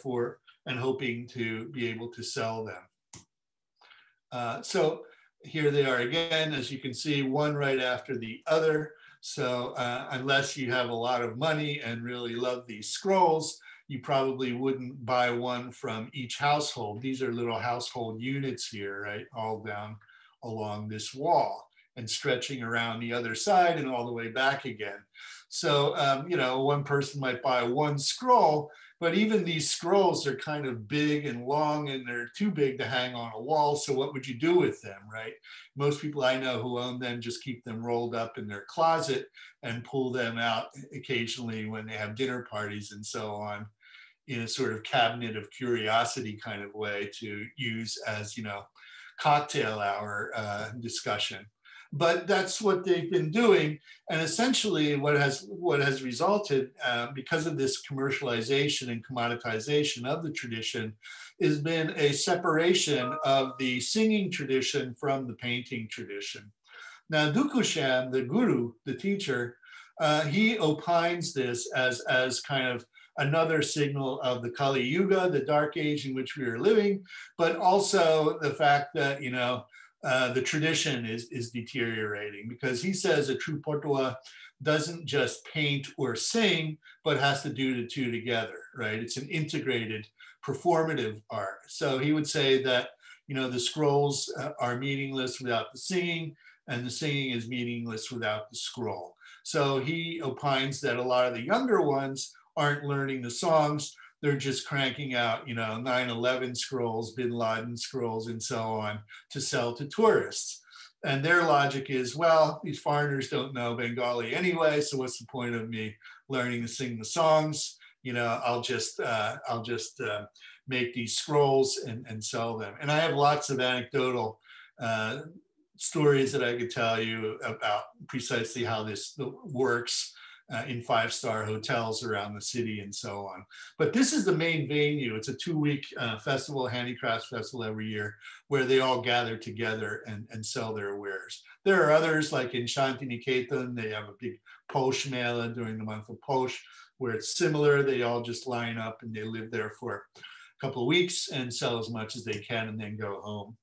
and hoping to be able to sell them. So here they are again, as you can see, one right after the other. So unless you have a lot of money and really love these scrolls, you probably wouldn't buy one from each household. These are little household units here, right? All down along this wall and stretching around the other side and all the way back again. So, one person might buy one scroll, but even these scrolls are kind of big and long and they're too big to hang on a wall. So what would you do with them, right? Most people I know who own them just keep them rolled up in their closet and pull them out occasionally when they have dinner parties and so on, in a sort of cabinet of curiosity kind of way to use as, cocktail hour discussion. But that's what they've been doing. And essentially what has resulted because of this commercialization and commoditization of the tradition has been a separation of the singing tradition from the painting tradition. Now, Dukusham, the guru, the teacher, he opines this as kind of another signal of the Kali Yuga, the dark age in which we are living, but also the fact that, the tradition is deteriorating, because he says a true Portua doesn't just paint or sing, but has to do the two together, right? It's an integrated performative art. So he would say that, you know, the scrolls are meaningless without the singing, and the singing is meaningless without the scroll. So he opines that a lot of the younger ones aren't learning the songs, they're just cranking out, you know, 9/11 scrolls, Bin Laden scrolls, and so on to sell to tourists. And their logic is, well, these foreigners don't know Bengali anyway, so what's the point of me learning to sing the songs? You know, I'll just make these scrolls and sell them. And I have lots of anecdotal stories that I could tell you about precisely how this works in five-star hotels around the city and so on. But this is the main venue. It's a 2-week festival, handicrafts festival every year, where they all gather together and sell their wares. There are others, like in Shantiniketan, they have a big Posh Mela during the month of Posh, where it's similar. They all just line up and they live there for a couple of weeks and sell as much as they can and then go home.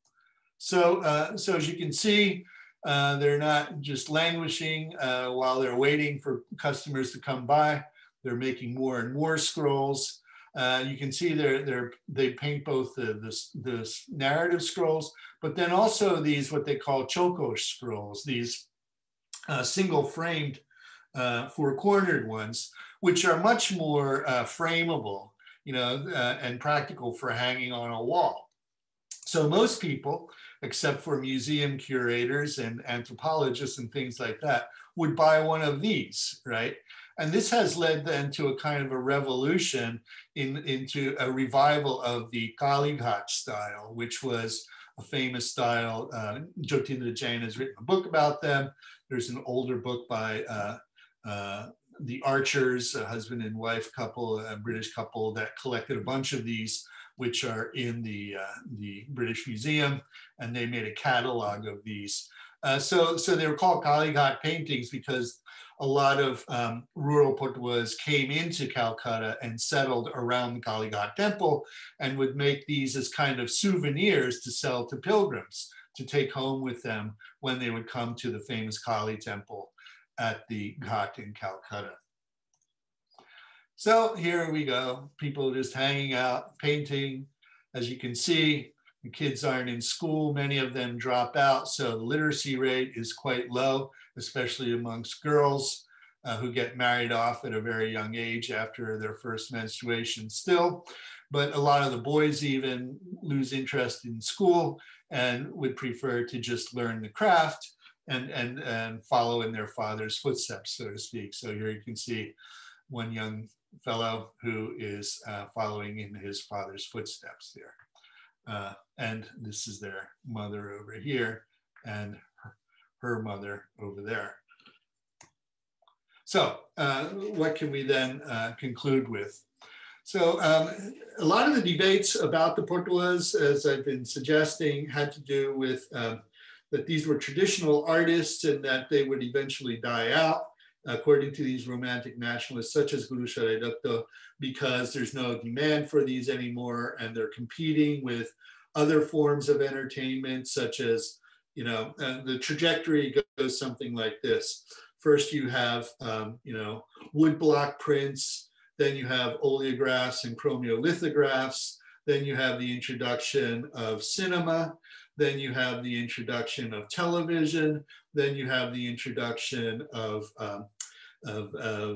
So as you can see, they're not just languishing while they're waiting for customers to come by. They're making more and more scrolls. You can see they paint both the narrative scrolls, but then also these what they call chokos scrolls, these single framed four-cornered ones, which are much more frameable, you know, and practical for hanging on a wall. So most people, except for museum curators and anthropologists and things like that, would buy one of these, right? And this has led then to a kind of a revolution into a revival of the Kalighat style, which was a famous style. Jyotindra Jain has written a book about them. There's an older book by the Archers, a husband and wife couple, a British couple that collected a bunch of these, which are in the British Museum, and they made a catalog of these. So they were called Kalighat paintings because a lot of rural Portuguese came into Calcutta and settled around the Kalighat temple and would make these as kind of souvenirs to sell to pilgrims to take home with them when they would come to the famous Kali temple at the Ghat in Calcutta. So here we go, people just hanging out, painting. As you can see, the kids aren't in school, many of them drop out, so the literacy rate is quite low, especially amongst girls who get married off at a very young age after their first menstruation still. But a lot of the boys even lose interest in school and would prefer to just learn the craft and follow in their father's footsteps, so to speak. So here you can see one young fellow who is following in his father's footsteps there. And this is their mother over here and her mother over there. So what can we then conclude with? So a lot of the debates about the Portuguese, as I've been suggesting, had to do with that these were traditional artists and that they would eventually die out, according to these romantic nationalists such as Guru Sharai Datta, because there's no demand for these anymore and they're competing with other forms of entertainment, such as, you know, the trajectory goes something like this. First you have, you know, woodblock prints, then you have oleographs and chromiolithographs, then you have the introduction of cinema, then you have the introduction of television, then you have the introduction of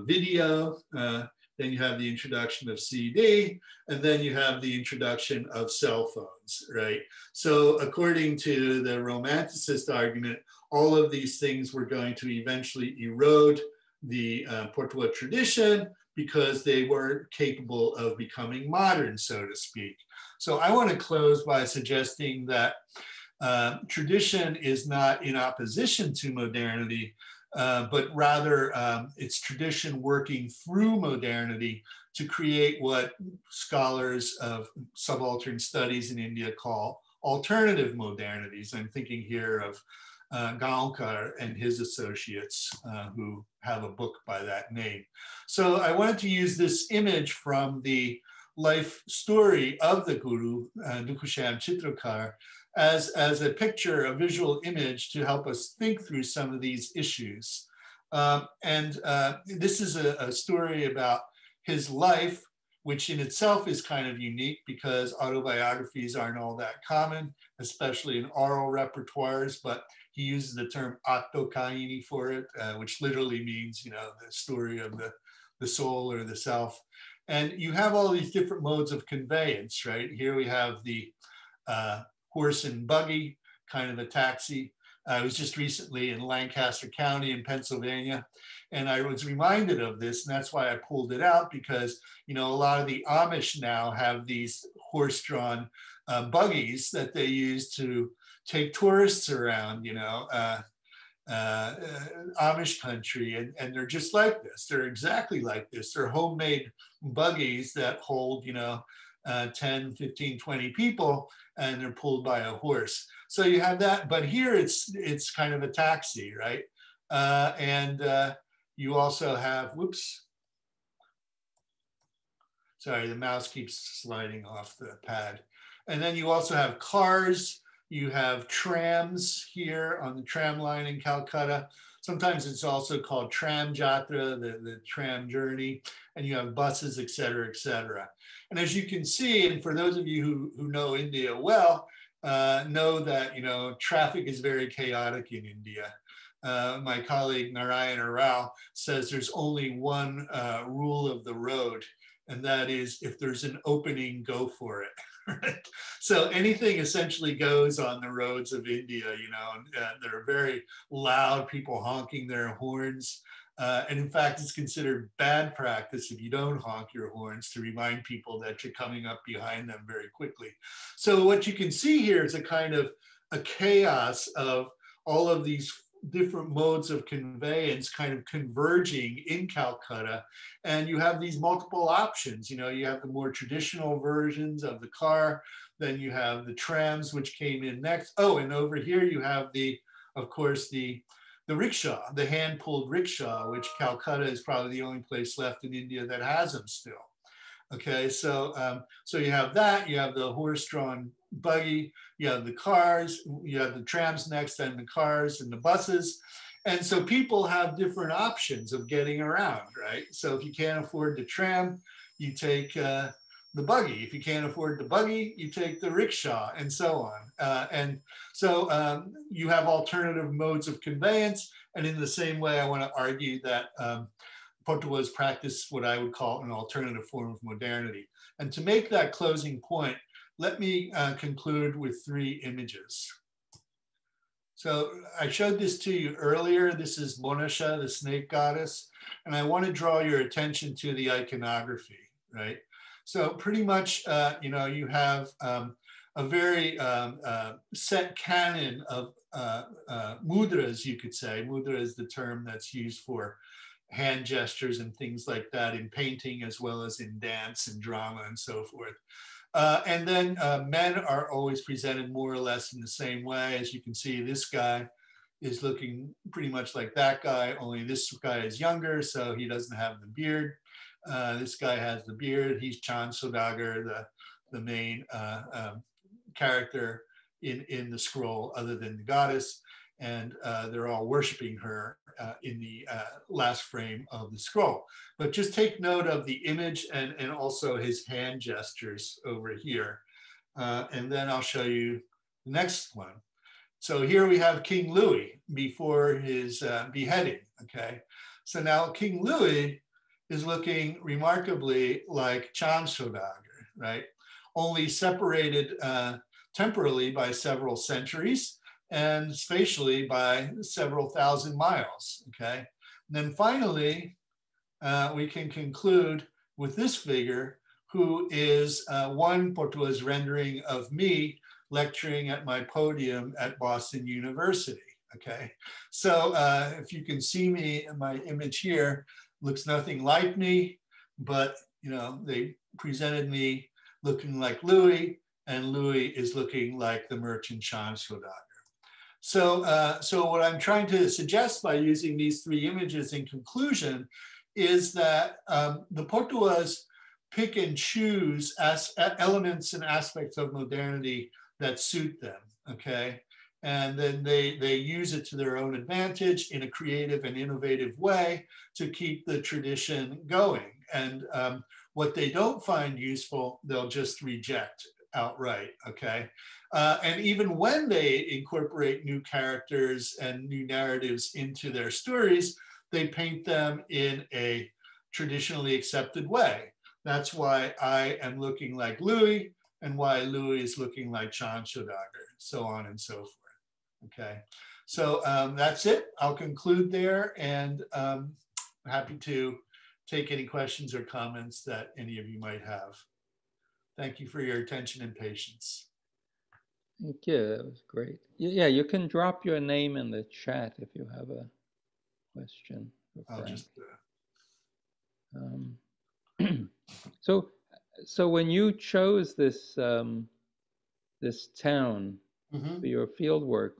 video, then you have the introduction of CD, and then you have the introduction of cell phones, right? So according to the Romanticist argument, all of these things were going to eventually erode the Portuguese tradition because they weren't capable of becoming modern, so to speak. So I want to close by suggesting that tradition is not in opposition to modernity, but rather it's tradition working through modernity to create what scholars of subaltern studies in India call alternative modernities. I'm thinking here of Gaonkar and his associates who have a book by that name. So I wanted to use this image from the life story of the Guru, Dukhusham Chitrakar, as a picture, a visual image to help us think through some of these issues. This is a story about his life, which in itself is kind of unique because autobiographies aren't all that common, especially in oral repertoires, but he uses the term attokaini for it, which literally means, you know, the story of the soul or the self. And you have all these different modes of conveyance, right? Here we have the horse and buggy, kind of a taxi. I was just recently in Lancaster County in Pennsylvania, and I was reminded of this, and that's why I pulled it out, because, you know, a lot of the Amish now have these horse-drawn buggies that they use to take tourists around, you know, Amish country, and they're just like this. They're exactly like this. They're homemade buggies that hold, you know, 10, 15, 20 people, and they're pulled by a horse. So you have that, but here it's kind of a taxi, right? You also have, whoops, sorry, the mouse keeps sliding off the pad. And then you also have cars, you have trams here on the tram line in Calcutta. Sometimes it's also called tram jatra, the tram journey, and you have buses, et cetera, et cetera. And as you can see, and for those of you who know India well, know that, you know, traffic is very chaotic in India. My colleague Narayana Rao says there's only one rule of the road, and that is if there's an opening, go for it. Right? So anything essentially goes on the roads of India, you know, that are very loud, people honking their horns. And in fact, it's considered bad practice if you don't honk your horns to remind people that you're coming up behind them very quickly. So what you can see here is a kind of a chaos of all of these different modes of conveyance kind of converging in Calcutta. And you have these multiple options. You know, you have the more traditional versions of the car, then you have the trams, which came in next. Oh, and over here you have of course, the rickshaw, the hand-pulled rickshaw, which Calcutta is probably the only place left in India that has them still. Okay, so you have that, you have the horse-drawn buggy, you have the cars, you have the trams next, and the cars and the buses. And so people have different options of getting around, right? So if you can't afford the tram, you take the buggy. If you can't afford the buggy, you take the rickshaw, and so on. You have alternative modes of conveyance. And in the same way, I want to argue that Patuas practice what I would call an alternative form of modernity. And to make that closing point, let me conclude with 3 images. So I showed this to you earlier. This is Monasha, the snake goddess. And I want to draw your attention to the iconography, right? So pretty much, you know, you have a very set canon of mudras, you could say. Mudra is the term that's used for hand gestures and things like that in painting, as well as in dance and drama and so forth. And then men are always presented more or less in the same way. As you can see, this guy is looking pretty much like that guy, only this guy is younger, so he doesn't have the beard. This guy has the beard. He's Chand Saudagar, the main character in the scroll, other than the goddess. And they're all worshiping her in the last frame of the scroll. But just take note of the image and also his hand gestures over here. And then I'll show you the next one. So here we have King Louis before his beheading, okay? So now King Louis is looking remarkably like Chand Saudagar, right? Only separated temporally by several centuries, and spatially by several thousand miles, okay? And then finally, we can conclude with this figure, who is one Patua's rendering of me lecturing at my podium at Boston University, okay? So if you can see me, my image here looks nothing like me, but you know, they presented me looking like Louis, and Louis is looking like the merchant Chand Saudagar. So what I'm trying to suggest by using these 3 images in conclusion is that the Patuas pick and choose elements and aspects of modernity that suit them, okay? And then they use it to their own advantage in a creative and innovative way to keep the tradition going. And what they don't find useful, they'll just reject outright, okay? And even when they incorporate new characters and new narratives into their stories, they paint them in a traditionally accepted way. That's why I am looking like Louis and why Louis is looking like Chan Shodagar, so on and so forth. Okay, so that's it. I'll conclude there, and happy to take any questions or comments that any of you might have. Thank you for your attention and patience. Thank you. That was great. Yeah, you can drop your name in the chat if you have a question. I'll just. So when you chose this this town for your field work,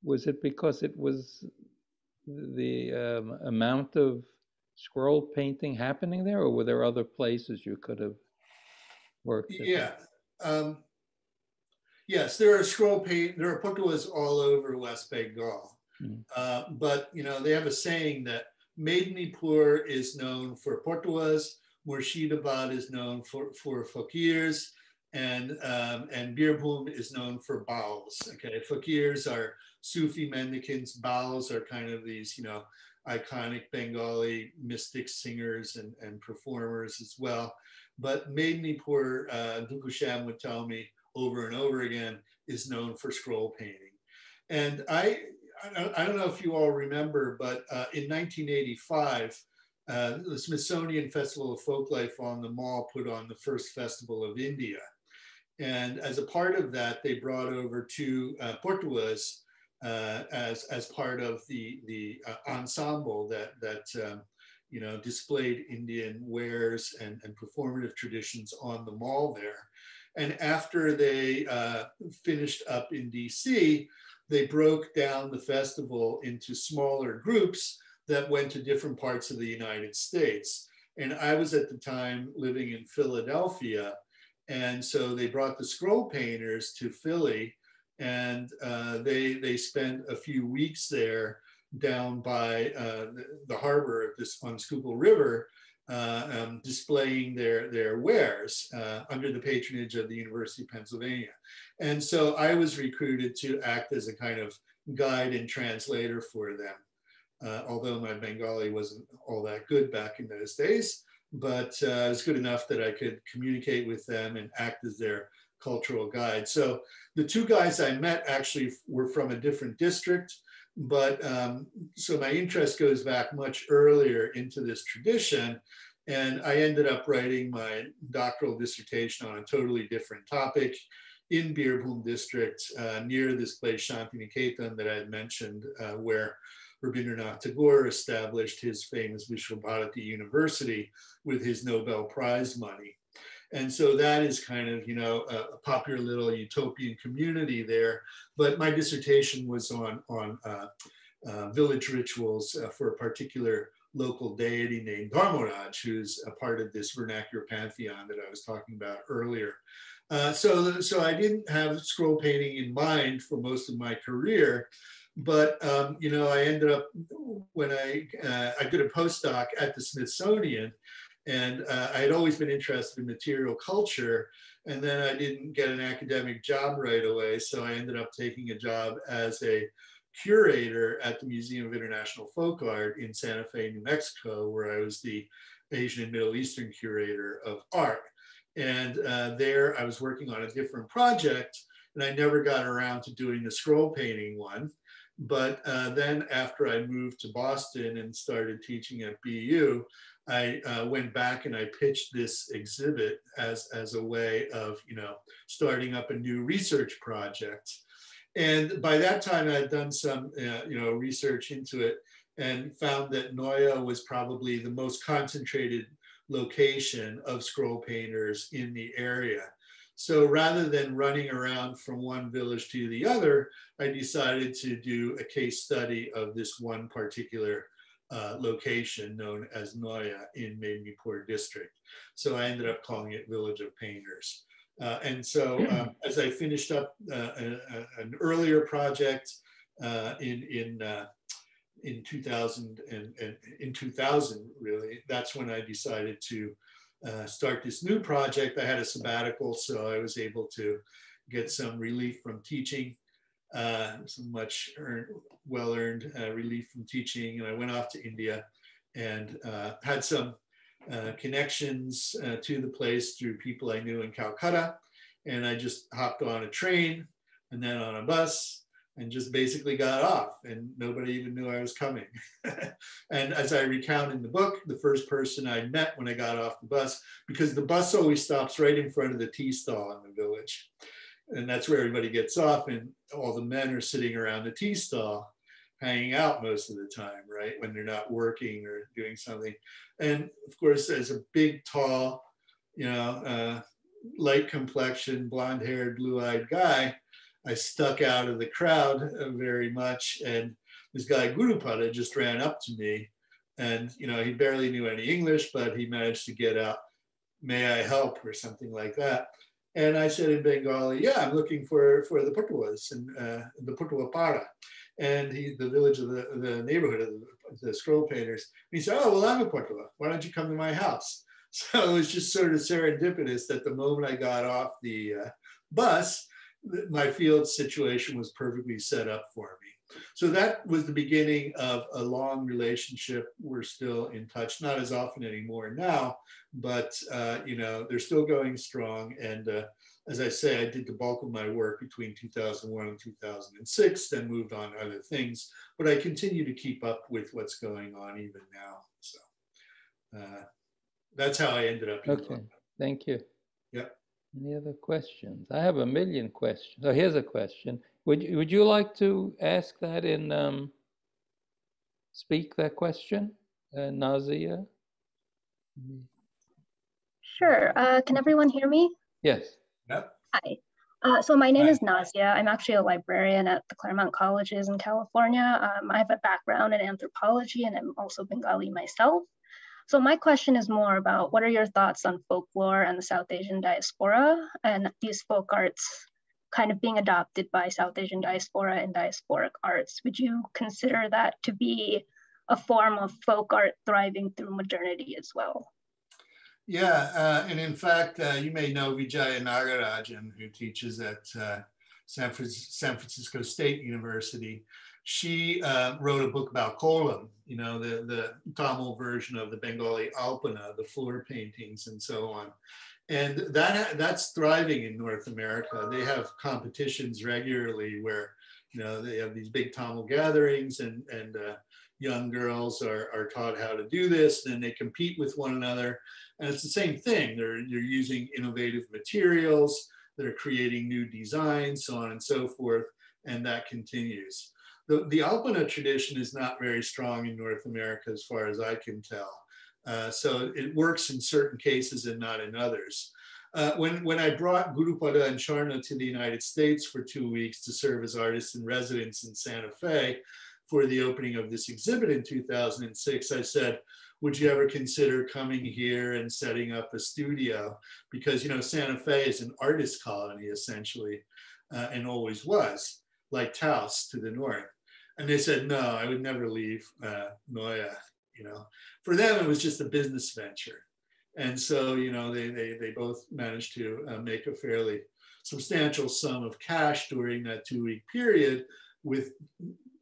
was it because it was the amount of scroll painting happening there, or were there other places you could have worked at? Yeah. Yes, there are there are Patuas all over West Bengal. But, you know, they have a saying that Medinipur is known for Patuas, Murshidabad is known for fakirs, and Birbhum is known for Baals. Okay, fakirs are Sufi mendicants, Baals are kind of these, you know, iconic Bengali mystic singers and performers as well. But Medinipur, Dukusham would tell me over and over again, is known for scroll painting. And I don't know if you all remember, but in 1985, the Smithsonian Festival of Folklife on the Mall put on the first festival of India. And as a part of that, they brought over two Portuas as part of the ensemble that you know, displayed Indian wares and performative traditions on the mall there. And after they finished up in DC, they broke down the festival into smaller groups that went to different parts of the United States. And I was at the time living in Philadelphia. And so they brought the scroll painters to Philly, and they spent a few weeks there down by the harbor of this on Schuylkill River, displaying their wares under the patronage of the University of Pennsylvania. And so I was recruited to act as a kind of guide and translator for them, although my Bengali wasn't all that good back in those days, but it was good enough that I could communicate with them and act as their cultural guide. So the two guys I met actually were from a different district, but so my interest goes back much earlier into this tradition. And I ended up writing my doctoral dissertation on a totally different topic in Birbhum district, near this place Shantiniketan that I had mentioned, where Rabindranath Tagore established his famous Vishwabharati University with his Nobel Prize money. And so that is kind of, you know, a popular little utopian community there. But my dissertation was on village rituals for a particular local deity named Dharmaraj, who's a part of this vernacular pantheon that I was talking about earlier. So I didn't have scroll painting in mind for most of my career, but you know, I ended up, when I did a postdoc at the Smithsonian, and I had always been interested in material culture, and then I didn't get an academic job right away, so I ended up taking a job as a curator at the Museum of International Folk Art in Santa Fe, New Mexico, where I was the Asian and Middle Eastern curator of art. And there I was working on a different project, and I never got around to doing the scroll painting one. But then after I moved to Boston and started teaching at BU, I went back and I pitched this exhibit as a way of, you know, starting up a new research project. And by that time I had done some, you know, research into it and found that Noya was probably the most concentrated location of scroll painters in the area. So rather than running around from one village to the other, I decided to do a case study of this one particular location known as Noya in Medinipur district. So I ended up calling it Village of Painters. And so as I finished up an earlier project in 2000 and in 2000 really, that's when I decided to start this new project. I had a sabbatical, so I was able to get some relief from teaching, some well-earned relief from teaching, and I went off to India and had some connections to the place through people I knew in Calcutta. And I just hopped on a train and then on a bus and just basically got off, and nobody even knew I was coming. And as I recount in the book, the first person I met when I got off the bus, because the bus always stops right in front of the tea stall in the village. And that's where everybody gets off, and all the men are sitting around the tea stall, hanging out most of the time, right? When they're not working or doing something. And of course, as a big, tall, light complexion, blonde haired, blue eyed guy, I stuck out of the crowd very much. And this guy, Gurupada, just ran up to me, and, he barely knew any English, but he managed to get out, "May I help?" or something like that. And I said in Bengali, "Yeah, I'm looking for the Patuas and the Patua Para." And the village of the neighborhood of the scroll painters. And he said, "Oh, well, I'm a Patua. Why don't you come to my house?" So it was just sort of serendipitous that the moment I got off the bus, my field situation was perfectly set up for me. So that was the beginning of a long relationship. We're still in touch, not as often anymore now, but they're still going strong. And as I say, I did the bulk of my work between 2001 and 2006, then moved on to other things, but I continue to keep up with what's going on even now. So that's how I ended up. Okay, thank you. Yeah. Any other questions? I have a million questions. Oh, here's a question. Would you like to ask that speak that question, Nazia? Sure. Can everyone hear me? Yes. Yep. Hi. So my name is Nazia. I'm actually a librarian at the Claremont Colleges in California. I have a background in anthropology, and I'm also Bengali myself. So my question is more about, what are your thoughts on folklore and the South Asian diaspora, and these folk arts kind of being adopted by South Asian diaspora and diasporic arts? Would you consider that to be a form of folk art thriving through modernity as well? Yeah, and in fact, you may know Vijaya Nagarajan, who teaches at San Francisco State University. She wrote a book about Korom, the Tamil version of the Bengali Alpana, the floor paintings and so on. And that's thriving in North America. They have competitions regularly where, they have these big Tamil gatherings, and young girls are taught how to do this, and they compete with one another. And it's the same thing. They're using innovative materials, they're creating new designs, so on and so forth, and that continues. The Alpana tradition is not very strong in North America as far as I can tell. So it works in certain cases and not in others. When I brought Gurupada and Charna to the United States for 2 weeks to serve as artists in residence in Santa Fe for the opening of this exhibit in 2006, I said, would you ever consider coming here and setting up a studio? Because, Santa Fe is an artist colony, essentially, and always was, like Taos to the north. And they said, no, I would never leave Noya. For them, it was just a business venture. And so, they both managed to make a fairly substantial sum of cash during that 2-week period, with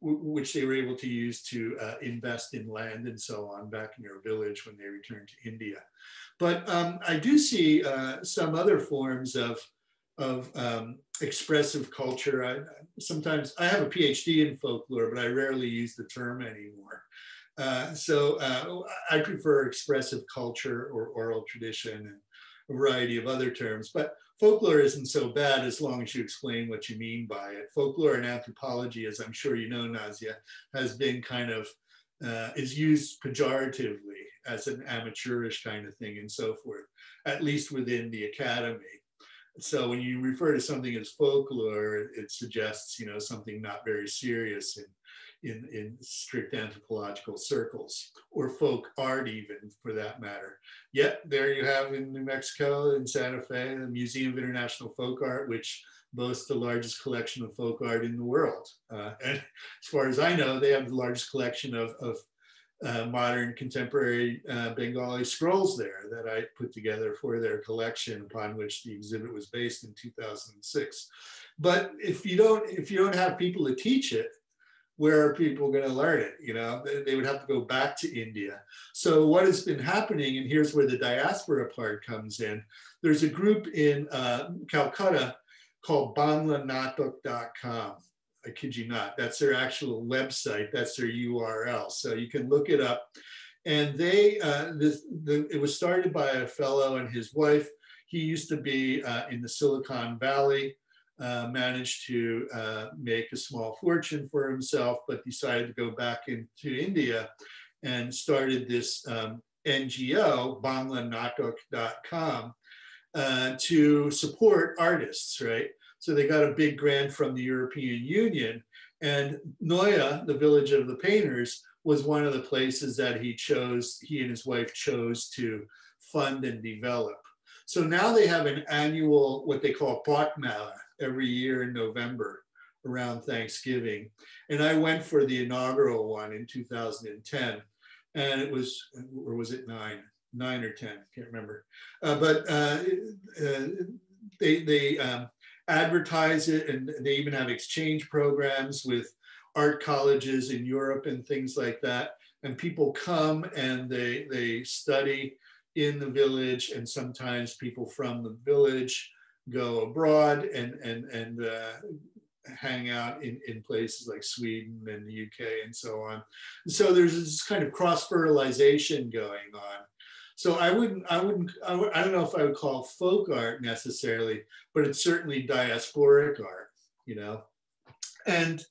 which they were able to use to invest in land and so on back in their village when they returned to India. But I do see some other forms of expressive culture. Sometimes I have a PhD in folklore, but I rarely use the term anymore. So I prefer expressive culture or oral tradition and a variety of other terms. But folklore isn't so bad as long as you explain what you mean by it. Folklore and anthropology, as I'm sure you know, Nazia, has been kind of, is used pejoratively as an amateurish kind of thing and so forth, at least within the academy. So when you refer to something as folklore, it suggests, you know, something not very serious in strict anthropological circles, or folk art even, for that matter. Yet there you have in New Mexico, in Santa Fe, the Museum of International Folk Art, which boasts the largest collection of folk art in the world. And as far as I know, they have the largest collection of modern contemporary Bengali scrolls there that I put together for their collection, upon which the exhibit was based in 2006. But if you don't have people to teach it, where are people going to learn it? You know, they would have to go back to India. So what has been happening, and here's where the diaspora part comes in. There's a group in Calcutta called banglanatok.com. I kid you not, that's their actual website, that's their URL. So you can look it up. And they, it was started by a fellow and his wife. He used to be in the Silicon Valley, managed to make a small fortune for himself, but decided to go back into India and started this NGO, banglanatok.com, to support artists, right? So they got a big grant from the European Union, and Noya, the village of the painters, was one of the places that he and his wife chose to fund and develop. So now they have an annual, what they call Patmala, every year in November around Thanksgiving. And I went for the inaugural one in 2010, and it was, or was it 9 or 10, can't remember. But they advertise it, and they even have exchange programs with art colleges in Europe and things like that. And people come and they study in the village, and sometimes people from the village go abroad and hang out in places like Sweden and the UK and so on. So there's this kind of cross-fertilization going on. So I don't know if I would call folk art necessarily, but it's certainly diasporic art, you know. And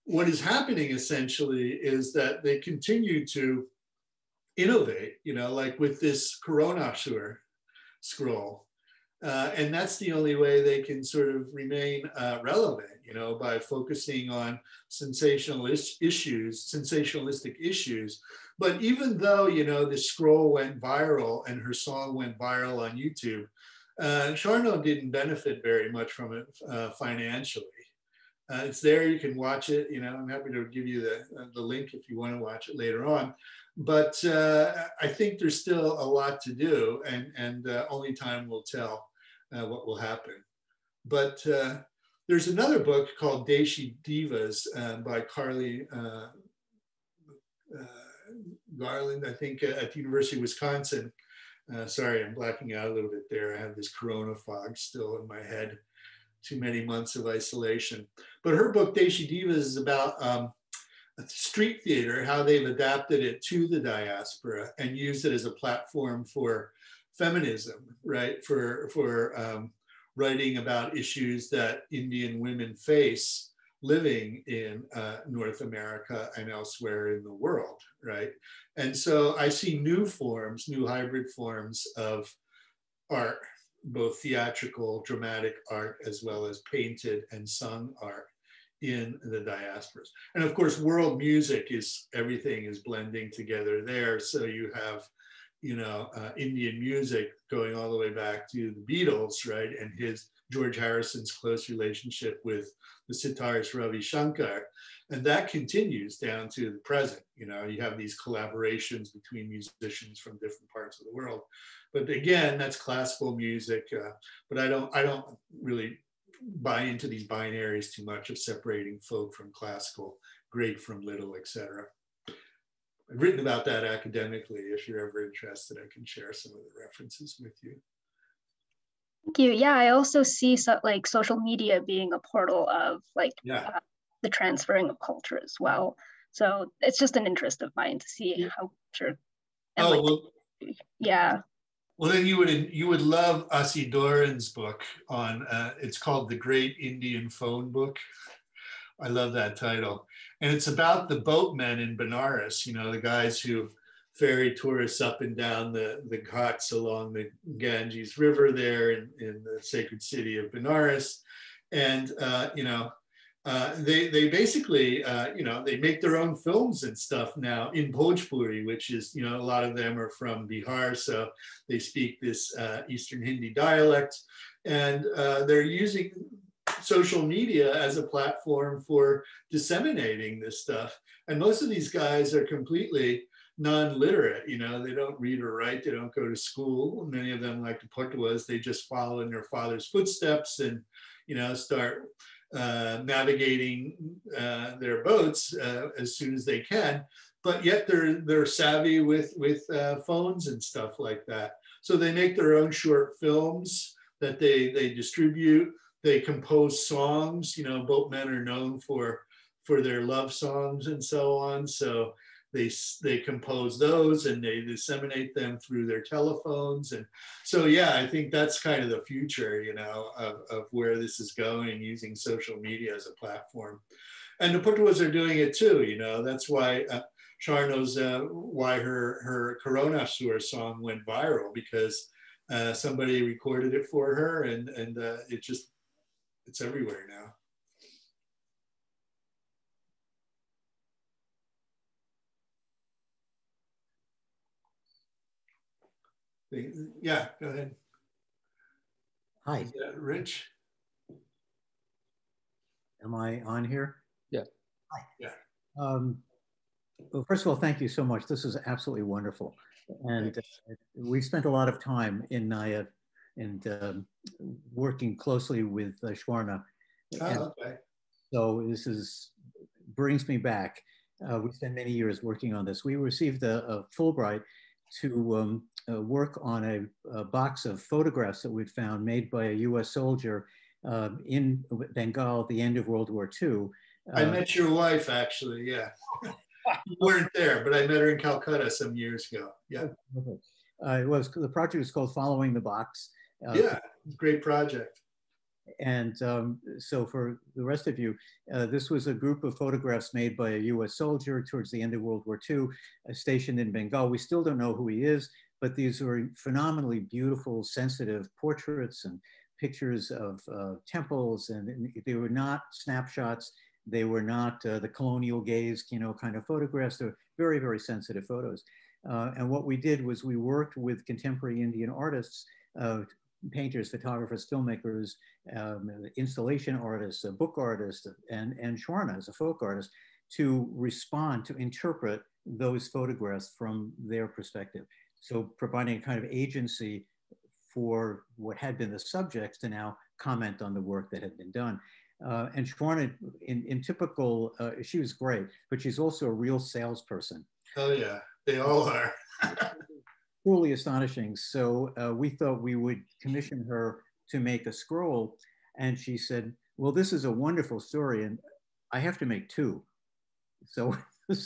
what is happening essentially is that they continue to innovate, you know, like with this Korom scroll. And that's the only way they can sort of remain relevant, you know, by focusing on sensationalistic issues. But even though, you know, the scroll went viral and her song went viral on YouTube, Charno didn't benefit very much from it financially. It's there, you can watch it, you know, I'm happy to give you the link if you want to watch it later on. But I think there's still a lot to do, and only time will tell what will happen. But there's another book called Daishi Divas by Carly Garland, I think, at the University of Wisconsin. Sorry, I'm blacking out a little bit there. I have this corona fog still in my head. Too many months of isolation. But her book, Daishi Divas, is about street theater, how they've adapted it to the diaspora and used it as a platform for feminism, right? For writing about issues that Indian women face living in North America and elsewhere in the world, right? And so I see new forms, new hybrid forms of art, both theatrical, dramatic art, as well as painted and sung art in the diasporas. And of course, world music everything is blending together there. So you have, you know, Indian music going all the way back to the Beatles, right? And George Harrison's close relationship with the sitarist Ravi Shankar. And that continues down to the present. You know, you have these collaborations between musicians from different parts of the world. But again, that's classical music. But I don't really buy into these binaries too much of separating folk from classical, great from little, etc. I've written about that academically. If you're ever interested, I can share some of the references with you. Thank you. Yeah, I also see like social media being a portal of like the transferring of culture as well. So it's just an interest of mine to see how culture. Yeah. Well, then you would love Asi Doran's book on. It's called The Great Indian Phone Book. I love that title, and it's about the boatmen in Benares. You know, the guys who ferry tourists up and down the ghats along the Ganges River there in the sacred city of Benares. And, they basically, they make their own films and stuff now in Bhojpuri, which is, a lot of them are from Bihar. So they speak this Eastern Hindi dialect. And they're using social media as a platform for disseminating this stuff. And most of these guys are completely non-literate, they don't read or write, they don't go to school. Many of them, like the Patuas, they just follow in their father's footsteps and, start navigating their boats as soon as they can. But yet they're savvy with phones and stuff like that. So they make their own short films that they distribute. They compose songs. Boatmen are known for their love songs and so on. So they compose those and they disseminate them through their telephones. And so, yeah, I think that's kind of the future, of where this is going, using social media as a platform. And the Patuas are doing it too, that's why Char knows why her Corona Sur song went viral, because somebody recorded it for her, and it's everywhere now. Yeah, go ahead. Hi. Is that Rich? Am I on here? Yeah. Hi. Yeah. Well, first of all, thank you so much. This is absolutely wonderful. And we've spent a lot of time in working closely with Shwarna. Oh, okay. So this brings me back. We spent many years working on this. We received a Fulbright to work on a box of photographs that we'd found made by a US soldier in Bengal at the end of World War II. I met your wife, actually, yeah. You weren't there, but I met her in Calcutta some years ago, yeah. The project was called Following the Box. Yeah, great project. And so for the rest of you, this was a group of photographs made by a US soldier towards the end of World War II, stationed in Bengal. We still don't know who he is, but these were phenomenally beautiful, sensitive portraits and pictures of temples. And they were not snapshots. They were not the colonial gaze, kind of photographs. They were very, very sensitive photos. And what we did was we worked with contemporary Indian artists, painters, photographers, filmmakers, installation artists, book artists, and Shwarna as a folk artist, to respond, to interpret those photographs from their perspective. So providing a kind of agency for what had been the subjects to now comment on the work that had been done. And Shwarna, in typical, she was great, but she's also a real salesperson. Oh yeah, they all are. Truly astonishing. So we thought we would commission her to make a scroll. And she said, well, this is a wonderful story and I have to make two. So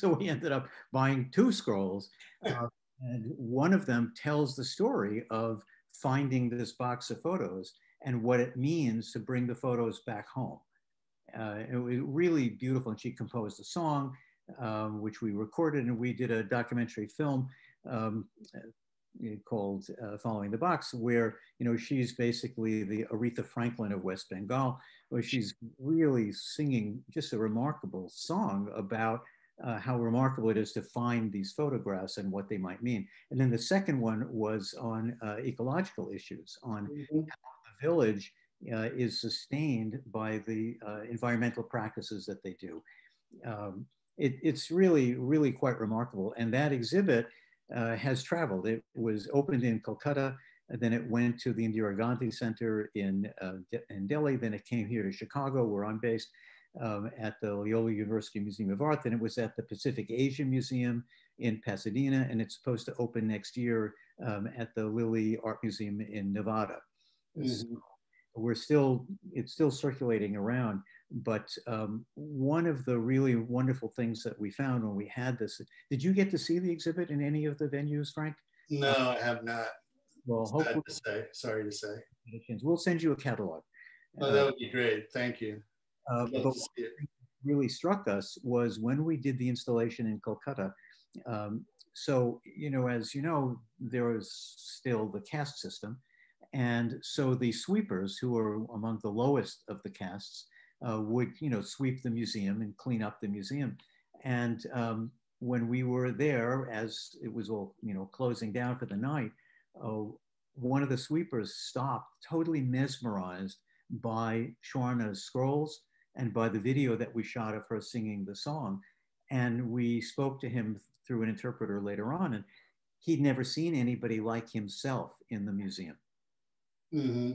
we ended up buying two scrolls. And one of them tells the story of finding this box of photos and what it means to bring the photos back home. It was really beautiful. And she composed a song, which we recorded, and we did a documentary film called Following the Box, where she's basically the Aretha Franklin of West Bengal, where she's really singing just a remarkable song about how remarkable it is to find these photographs and what they might mean. And then the second one was on ecological issues, on how the village is sustained by the environmental practices that they do. It's really, really quite remarkable. And that exhibit has traveled. It was opened in Calcutta, and then it went to the Indira Gandhi Center in Delhi. Then it came here to Chicago, where I'm based, at the Loyola University Museum of Art. Then it was at the Pacific Asia Museum in Pasadena, and it's supposed to open next year at the Lilly Art Museum in Nevada. So it's still circulating around. But one of the really wonderful things that we found when we had this, did you get to see the exhibit in any of the venues, Frank? No, I have not. Well, hopefully, sorry to say. We'll send you a catalog. Oh, that would be great. Thank you. But what really struck us was when we did the installation in Calcutta, so, as you know, there is still the caste system. And so the sweepers, who are among the lowest of the castes, would, sweep the museum and clean up the museum. And when we were there, as it was all, closing down for the night, one of the sweepers stopped, totally mesmerized by Swarna's scrolls and by the video that we shot of her singing the song. And we spoke to him through an interpreter later on, and he'd never seen anybody like himself in the museum. Mm-hmm.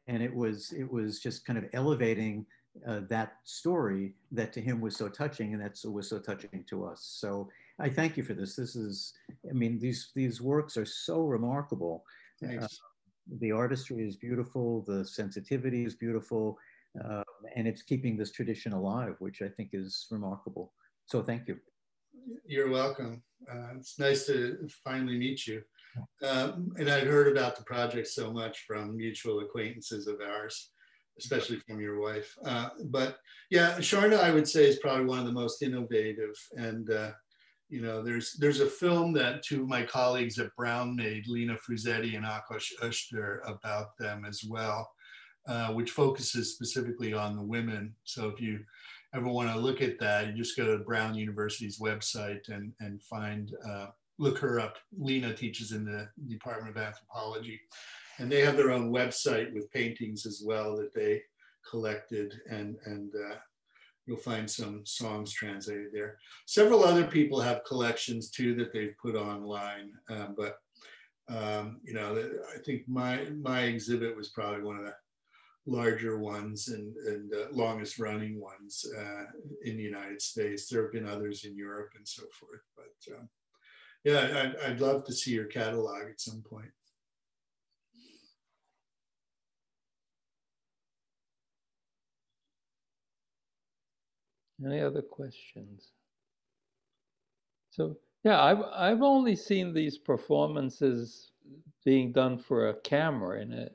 And it was just kind of elevating that story that to him was so touching, and that was so touching to us. So I thank you for this. This is, these works are so remarkable. The artistry is beautiful, the sensitivity is beautiful, and it's keeping this tradition alive, which I think is remarkable. So thank you. You're welcome. It's nice to finally meet you. And I'd heard about the project so much from mutual acquaintances of ours, especially from your wife. But yeah, Swarna, I would say, is probably one of the most innovative. And there's a film that two of my colleagues at Brown made, Lena Fruzetti and Akash Ushter, about them as well, which focuses specifically on the women. So if you ever want to look at that, you just go to Brown University's website and find, look her up. Lena teaches in the Department of Anthropology, and they have their own website with paintings as well that they collected, and you'll find some songs translated there. Several other people have collections too that they've put online, but I think my exhibit was probably one of the larger ones and longest running ones in the United States. There have been others in Europe and so forth, but yeah, I'd love to see your catalog at some point. Any other questions? So yeah, I've only seen these performances being done for a camera in it.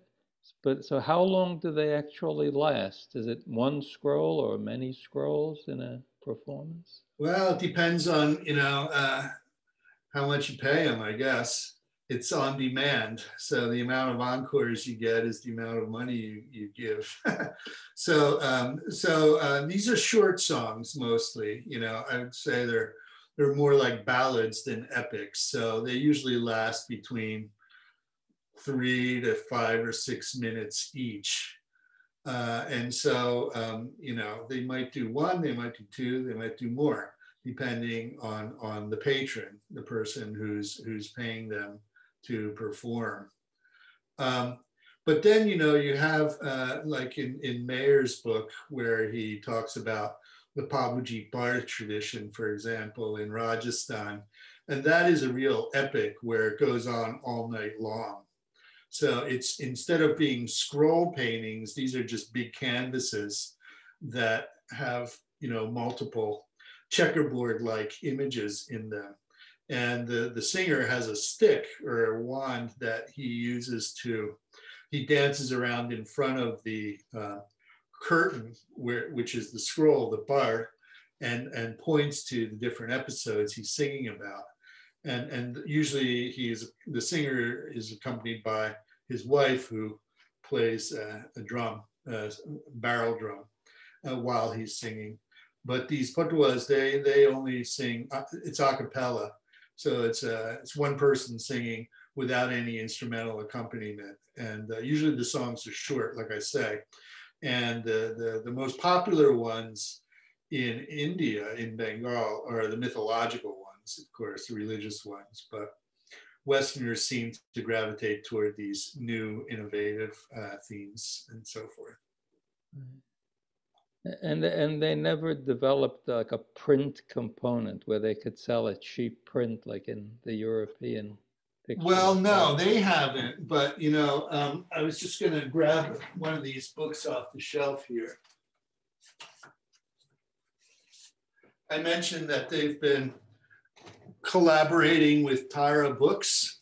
But so how long do they actually last? Is it one scroll or many scrolls in a performance? Well, it depends on, how much you pay them, I guess. It's on demand. So the amount of encores you get is the amount of money you give. So these are short songs mostly. I would say they're more like ballads than epics. So they usually last between 3 to 5 or 6 minutes each. And so, they might do one, they might do two, they might do more, depending on the patron, the person who's paying them to perform. But then, you have, like in Mayer's book, where he talks about the Pabuji Bar tradition, for example, in Rajasthan. And that is a real epic where it goes on all night long. So it's, instead of being scroll paintings, these are just big canvases that have, multiple checkerboard-like images in them. And the singer has a stick or a wand that he uses he dances around in front of the curtain, which is the scroll, the bar, and points to the different episodes he's singing about. And usually the singer is accompanied by his wife, who plays a drum, barrel drum, while he's singing. But these patuas, they only sing, it's a cappella. So it's one person singing without any instrumental accompaniment. And usually the songs are short, like I say. And the most popular ones in India, in Bengal, are the mythological ones, of course, the religious ones. But Westerners seem to gravitate toward these new innovative themes and so forth. And they never developed like a print component where they could sell a cheap print like in the European pictures. Well, no, they haven't. But, I was just going to grab one of these books off the shelf here. I mentioned that they've been collaborating with Tara Books.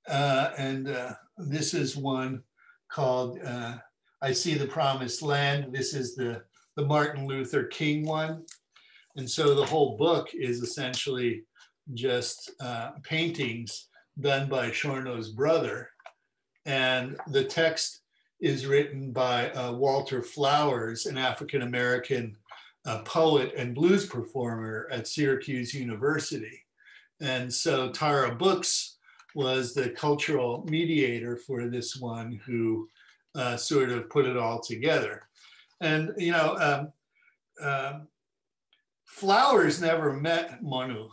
And this is one called I See the Promised Land. This is the Martin Luther King one. And so the whole book is essentially just paintings done by Shorno's brother. And the text is written by Walter Flowers, an African-American poet and blues performer at Syracuse University. And so Tara Books was the cultural mediator for this one, who sort of put it all together. And, Flowers never met Monu.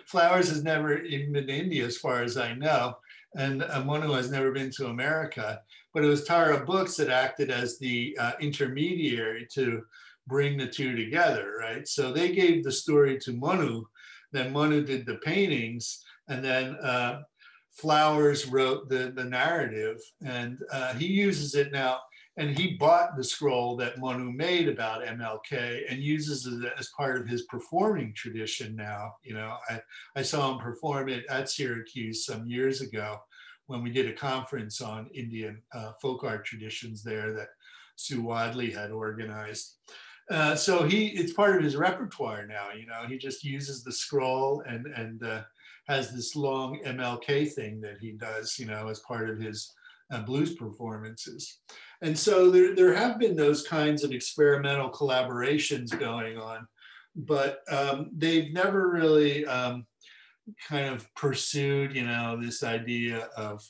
Flowers has never even been to India, as far as I know. And Monu has never been to America. But it was Tara Books that acted as the intermediary to bring the two together, right? So they gave the story to Monu, then Monu did the paintings, and then Flowers wrote the narrative, and he uses it now. And he bought the scroll that Monu made about MLK and uses it as part of his performing tradition now. I saw him perform it at Syracuse some years ago when we did a conference on Indian folk art traditions there that Sue Wadley had organized. So it's part of his repertoire now. He just uses the scroll and has this long MLK thing that he does, as part of his blues performances. And so there have been those kinds of experimental collaborations going on, but they've never really kind of pursued, this idea of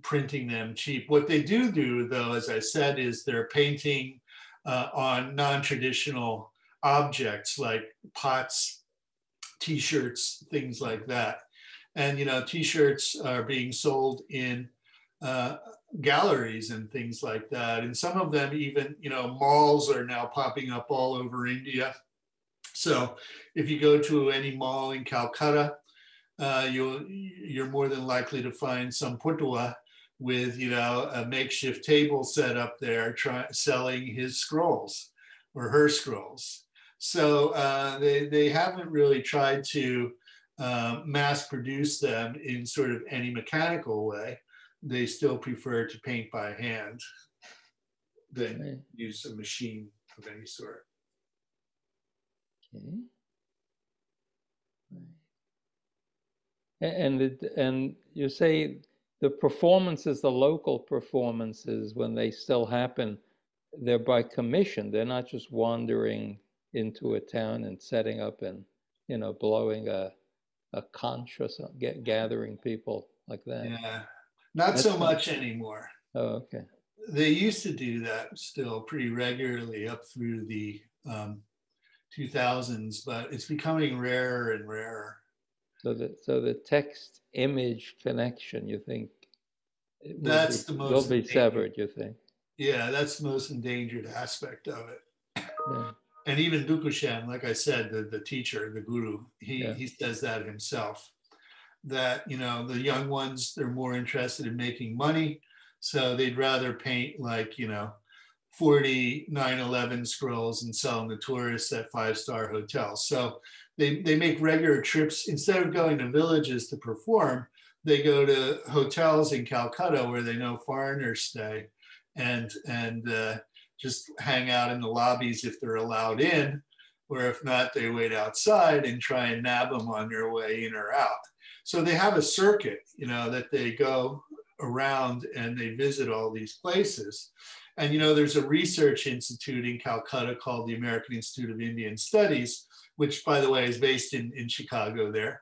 printing them cheap. What they do though, as I said, is they're painting on non-traditional objects like pots, t-shirts, things like that. And, t-shirts are being sold in galleries and things like that. And some of them even, malls are now popping up all over India. So if you go to any mall in Calcutta, you're more than likely to find some Patua with, a makeshift table set up there selling his scrolls or her scrolls. So they haven't really tried to mass produce them in sort of any mechanical way. They still prefer to paint by hand than use a machine of any sort. Okay. And you say the performances, the local performances, when they still happen, they're by commission. They're not just wandering into a town and setting up and, blowing a conch or something, gathering people like that. Yeah, not so much anymore. Oh, okay. They used to do that still pretty regularly up through the 2000s, but it's becoming rarer and rarer. So the text image connection, you think, will be severed, you think? Yeah, that's the most endangered aspect of it. Yeah. And even Dukushan, like I said, the teacher, the guru, he says that himself, that, the young ones, they're more interested in making money. So they'd rather paint like, 40 9/11 scrolls and sell them to tourists at 5-star hotels. So they make regular trips. Instead of going to villages to perform, they go to hotels in Calcutta where they know foreigners stay and just hang out in the lobbies if they're allowed in, or if not, they wait outside and try and nab them on their way in or out. So they have a circuit, that they go around and they visit all these places. And, there's a research institute in Calcutta called the American Institute of Indian Studies, which, by the way, is based in Chicago there.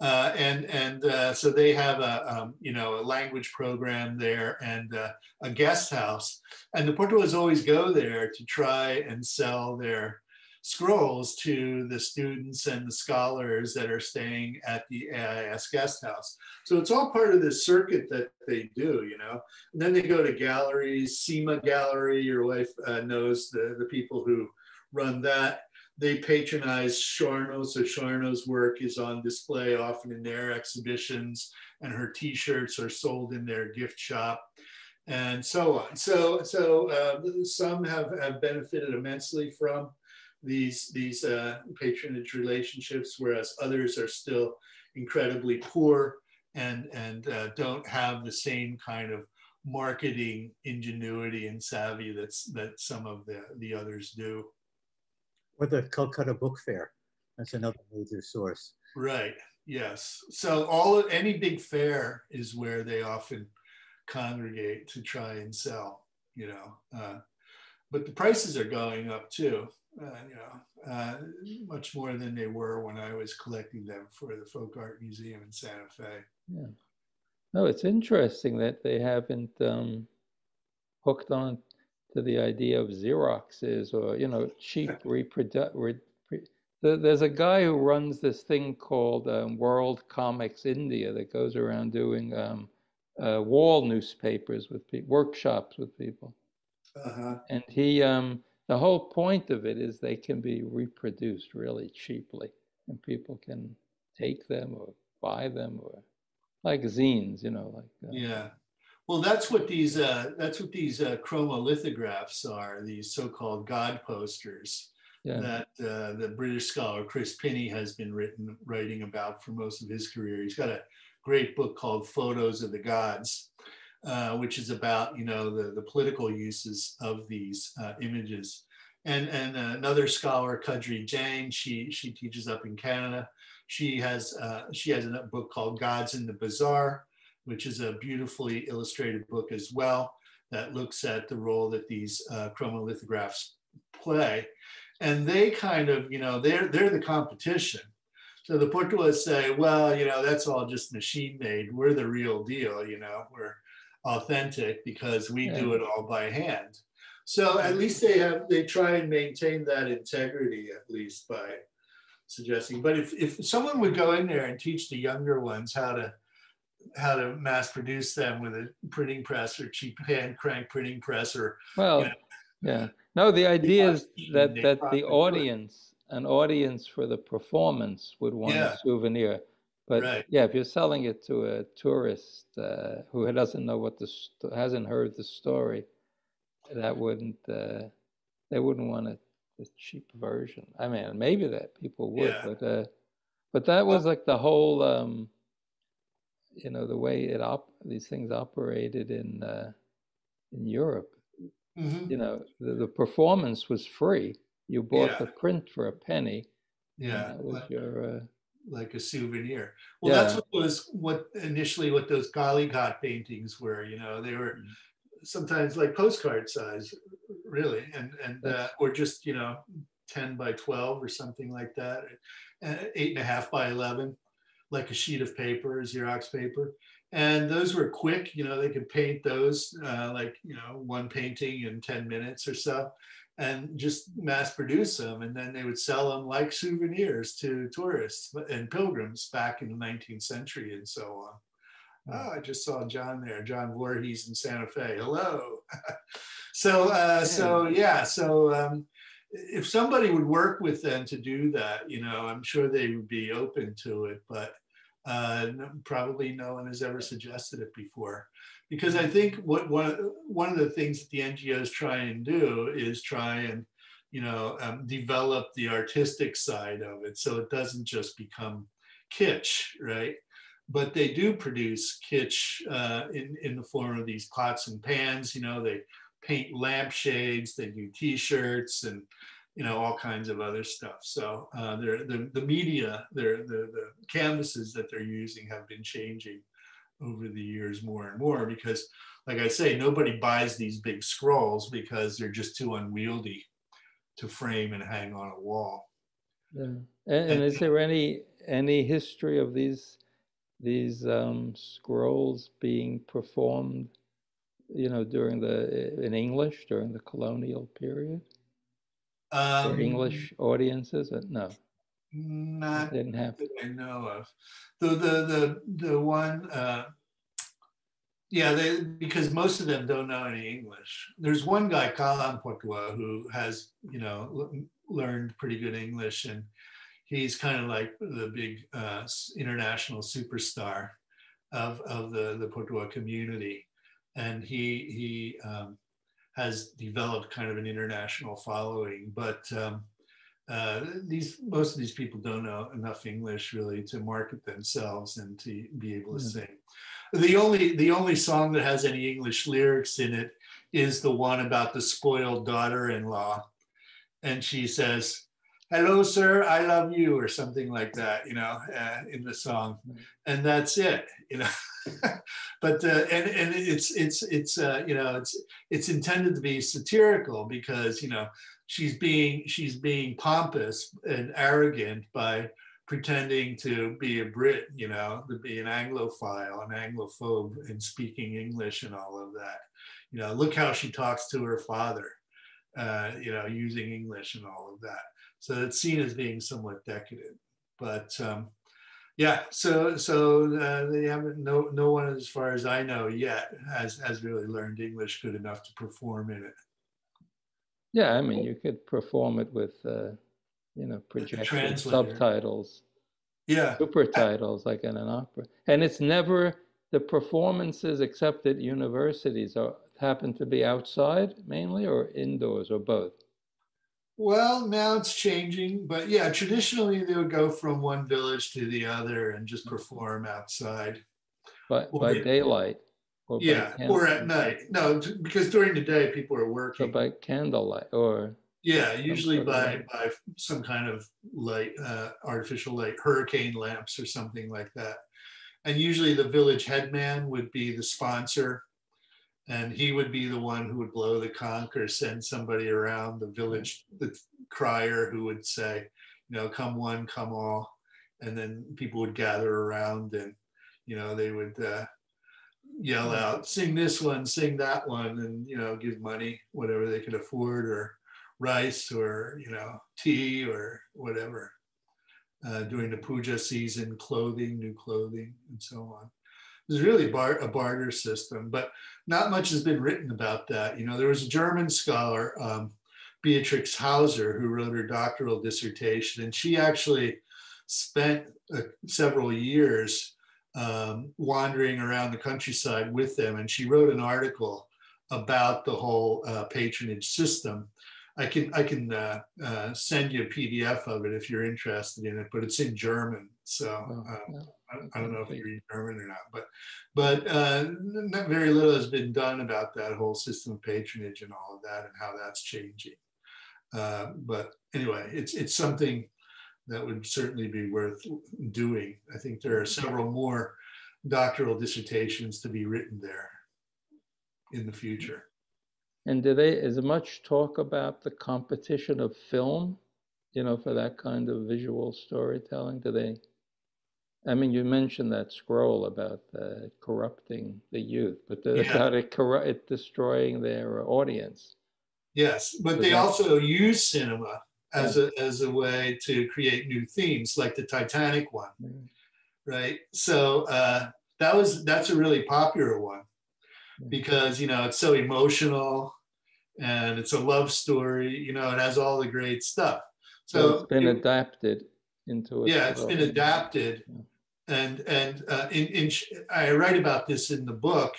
So they have a language program there and a guest house. And the Portuguese always go there to try and sell their scrolls to the students and the scholars that are staying at the AIS guest house. So it's all part of this circuit that they do, And then they go to galleries, SEMA Gallery, your wife knows the people who run that. They patronize Shorno, so Shorno's work is on display often in their exhibitions, and her t-shirts are sold in their gift shop, and so on. So some have benefited immensely from these patronage relationships, whereas others are still incredibly poor and don't have the same kind of marketing ingenuity and savvy that some of the others do. Or the Calcutta Book Fair. That's another major source. Right. Yes. So any big fair is where they often congregate to try and sell, but the prices are going up too, much more than they were when I was collecting them for the Folk Art Museum in Santa Fe. Yeah. No, it's interesting that they haven't hooked on to the idea of Xeroxes or, cheap there's a guy who runs this thing called World Comics India that goes around doing wall newspapers with people, workshops with people. And he, the whole point of it is they can be reproduced really cheaply, and people can take them or buy them, or like zines, Yeah. Well, that's what these chromolithographs are. These so-called God posters that the British scholar Chris Pinney has been writing about for most of his career. He's got a great book called Photos of the Gods, which is about the political uses of these images. And another scholar, Kadri Jain, she teaches up in Canada. She has a book called Gods in the Bazaar, which is a beautifully illustrated book as well that looks at the role that these chromolithographs play. And they kind of, they're the competition. So the Patuas say, well, that's all just machine made. We're the real deal, we're authentic because we do it all by hand. So at least they try and maintain that integrity, at least by suggesting. But if someone would go in there and teach the younger ones how to mass produce them with a printing press or cheap hand crank printing press, or no, the idea is that the audience, an audience for the performance, would want a souvenir. But if you're selling it to a tourist who doesn't know hasn't heard the story, that wouldn't they wouldn't want a cheap version. I mean, maybe that people would, but that was like the whole the way these things operated in Europe. The performance was free. You bought the print for a penny. Yeah, that was your like a souvenir. Well, that's what those Galighat paintings were. You were sometimes like postcard size, really, and or just 10 by 12 or something like that, 8.5 by 11, like a sheet of paper, Xerox paper. And those were quick, they could paint those one painting in 10 minutes or so, and just mass produce them. And then they would sell them like souvenirs to tourists and pilgrims back in the 19th century and so on. Oh, I just saw John there, John Voorhees in Santa Fe. Hello. So if somebody would work with them to do that, I'm sure they would be open to it, but probably no one has ever suggested it before. Because I think one of the things that the NGOs try and do is try and develop the artistic side of it, so it doesn't just become kitsch, right? But they do produce kitsch in the form of these pots and pans. They paint lampshades, they do T-shirts, and all kinds of other stuff. So the media, the canvases that they're using have been changing over the years more and more, because, like I say, nobody buys these big scrolls because they're just too unwieldy to frame and hang on a wall. Yeah. And is there any history of these scrolls being performed, in English during the colonial period? For English audiences? No. Not didn't happen. that I know of. The one, because most of them don't know any English. There's one guy, Kalan Potua, who has, learned pretty good English, and he's kind of like the big international superstar of the Potua community. And he has developed kind of an international following, but most of these people don't know enough English really to market themselves and to be able to sing. The only song that has any English lyrics in it is the one about the spoiled daughter-in-law, and she says, hello, sir, I love you, or something like that, in the song. And that's it, but, and it's intended to be satirical because, she's being pompous and arrogant by pretending to be a Brit, to be an Anglophile, an Anglophobe, and speaking English and all of that. Look how she talks to her father, using English and all of that. So it's seen as being somewhat decadent. But yeah, so they haven't, no one, as far as I know yet, has really learned English good enough to perform in it. Yeah, I mean, you could perform it with, projected subtitles, super titles, like in an opera. And it's never, the performances, except at universities, happen to be outside mainly, or indoors, or both? Well, now it's changing, but yeah, traditionally they would go from one village to the other and just perform outside. By daylight? Or or at night. No, because during the day people are working. So by candlelight, or? Yeah, usually by some kind of light, artificial light, hurricane lamps or something like that. And usually the village headman would be the sponsor, and he would be the one who would blow the conch or send somebody around the village, the crier, who would say, come one, come all. And then people would gather around and, they would yell out, sing this one, sing that one, and, give money, whatever they could afford, or rice, or, tea, or whatever. During the puja season, clothing, new clothing, and so on. There's really a barter system, but not much has been written about that. There was a German scholar, Beatrix Hauser, who wrote her doctoral dissertation, and she actually spent several years wandering around the countryside with them, and she wrote an article about the whole patronage system. I can send you a PDF of it if you're interested in it, but it's in German, so I don't know if you read German or not, but not very little has been done about that whole system of patronage and all of that, and how that's changing. But anyway, it's something that would certainly be worth doing. I think there are several more doctoral dissertations to be written there in the future. And is there much talk about the competition of film, for that kind of visual storytelling? I mean, you mentioned that scroll about corrupting the youth, but about it destroying their audience. Yes, but they also use cinema as a way to create new themes, like the Titanic one, right? So that's a really popular one because it's so emotional, and it's a love story. It has all the great stuff. So it's been adapted into a it's been adapted, and I write about this in the book.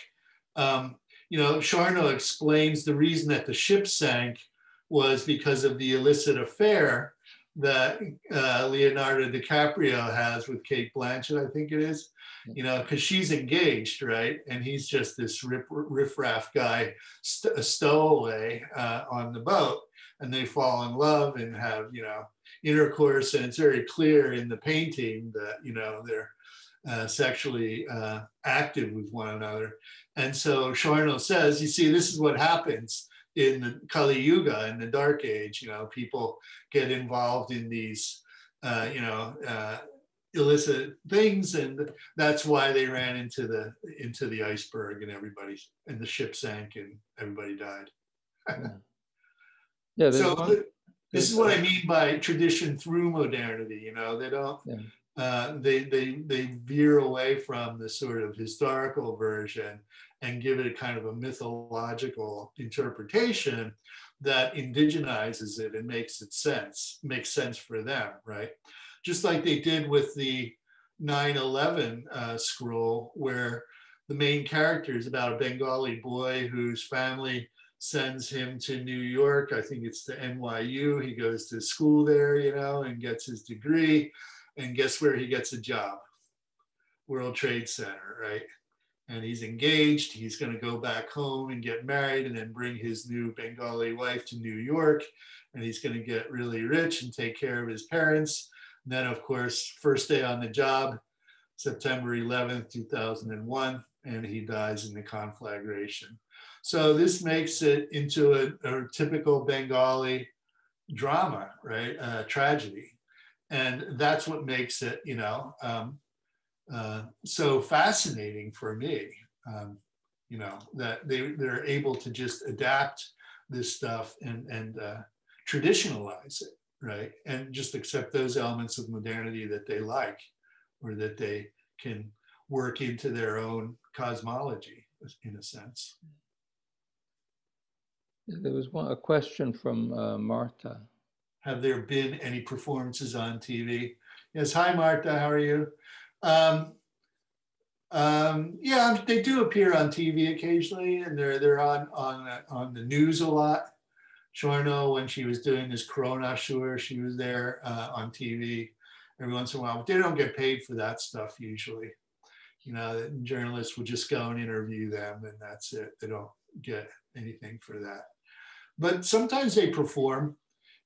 Charno explains the reason that the ship sank was because of the illicit affair that Leonardo DiCaprio has with Cate Blanchett, I think it is, because she's engaged, right? And he's just this riffraff guy, a stowaway on the boat, and they fall in love and have, intercourse, and it's very clear in the painting that, they're sexually active with one another. And so Charno says, you see, this is what happens in the Kali Yuga, in the Dark Age. People get involved in these, illicit things, and that's why they ran into the iceberg, and the ship sank, and everybody died. So this is what I mean by tradition through modernity. They don't. They veer away from the sort of historical version and give it a kind of a mythological interpretation that indigenizes it and makes sense for them, right? Just like they did with the 9/11 scroll, where the main character is about a Bengali boy whose family sends him to New York. I think it's to NYU. He goes to school there, and gets his degree. And guess where he gets a job? World Trade Center, right? and he's engaged. He's going to go back home and get married and then bring his new Bengali wife to New York. And he's going to get really rich and take care of his parents. And then, of course, first day on the job, September 11th, 2001, and he dies in the conflagration. So this makes it into a typical Bengali drama, right? Tragedy. And that's what makes it, so fascinating for me, that they're able to just adapt this stuff and traditionalize it, right? And just accept those elements of modernity that they like, or that they can work into their own cosmology, in a sense. There was a question from Martha. Have there been any performances on TV? Yes, hi Martha, how are you? Yeah, they do appear on TV occasionally, and they're on the news a lot. Shorno, when she was doing this Corona tour, she was there on TV every once in a while, but they don't get paid for that stuff usually. Journalists will just go and interview them, and that's it. They don't get anything for that. But sometimes they perform.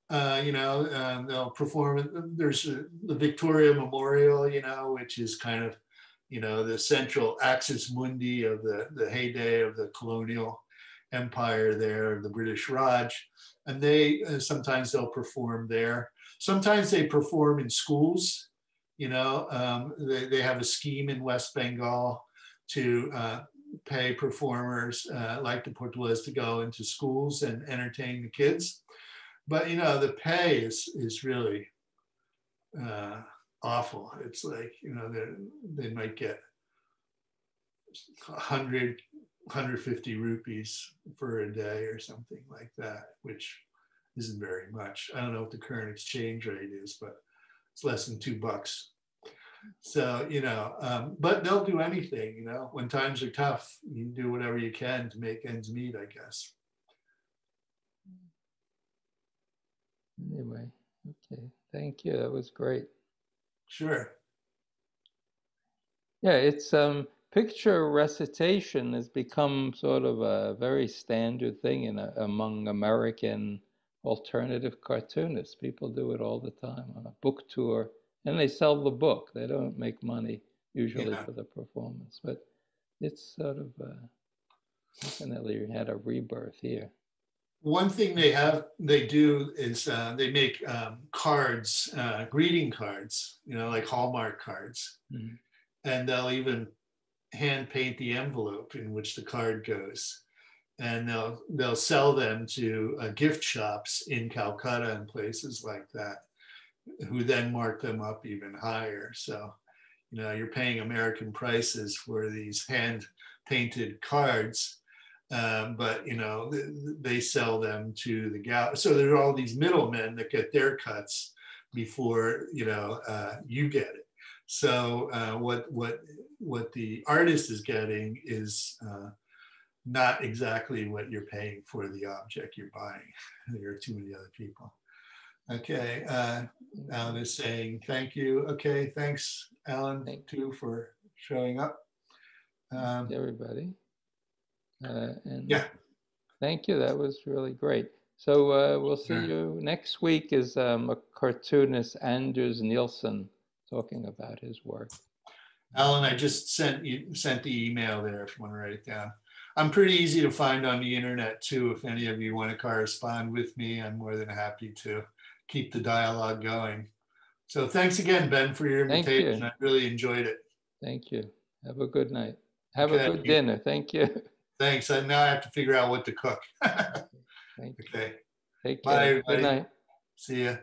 They'll perform. There's the Victoria Memorial, which is kind of, the central axis mundi of the heyday of the colonial empire there, the British Raj. And sometimes they'll perform there. Sometimes they perform in schools. They have a scheme in West Bengal to pay performers like the Patuas to go into schools and entertain the kids. But the pay is really awful. It's like, they might get 100, 150 rupees for a day or something like that, which isn't very much. I don't know what the current exchange rate is, but it's less than $2. So, but they'll do anything, when times are tough, you do whatever you can to make ends meet, I guess. Anyway, okay, thank you. That was great. Sure. Yeah, it's picture recitation has become sort of a very standard thing among American alternative cartoonists. People do it all the time on a book tour, and they sell the book. They don't make money usually for the performance, but it's sort of definitely had a rebirth here. One thing they do is they make cards, greeting cards, like Hallmark cards. Mm-hmm. And they'll even hand paint the envelope in which the card goes. And they'll sell them to gift shops in Calcutta and places like that, who then mark them up even higher. So, you're paying American prices for these hand painted cards. But they sell them to the gallery. So there are all these middlemen that get their cuts before you get it. So what the artist is getting is not exactly what you're paying for the object you're buying. There are too many other people. Okay, Alan is saying thank you. Okay, thanks, Alan, too, for showing up. Everybody. And yeah, thank you. That was really great. So we'll see you next week. Is a cartoonist, Anders Nielsen, talking about his work. Alan, I just sent the email there if you want to write it down. I'm pretty easy to find on the internet too. If any of you want to correspond with me, I'm more than happy to keep the dialogue going. So thanks again, Ben, for your invitation. I really enjoyed it. Thank you. Have a good night. Have a good dinner. Thank you. Thanks. Now I have to figure out what to cook. Thank you. Okay. Take care. Bye, everybody. Good night. See ya.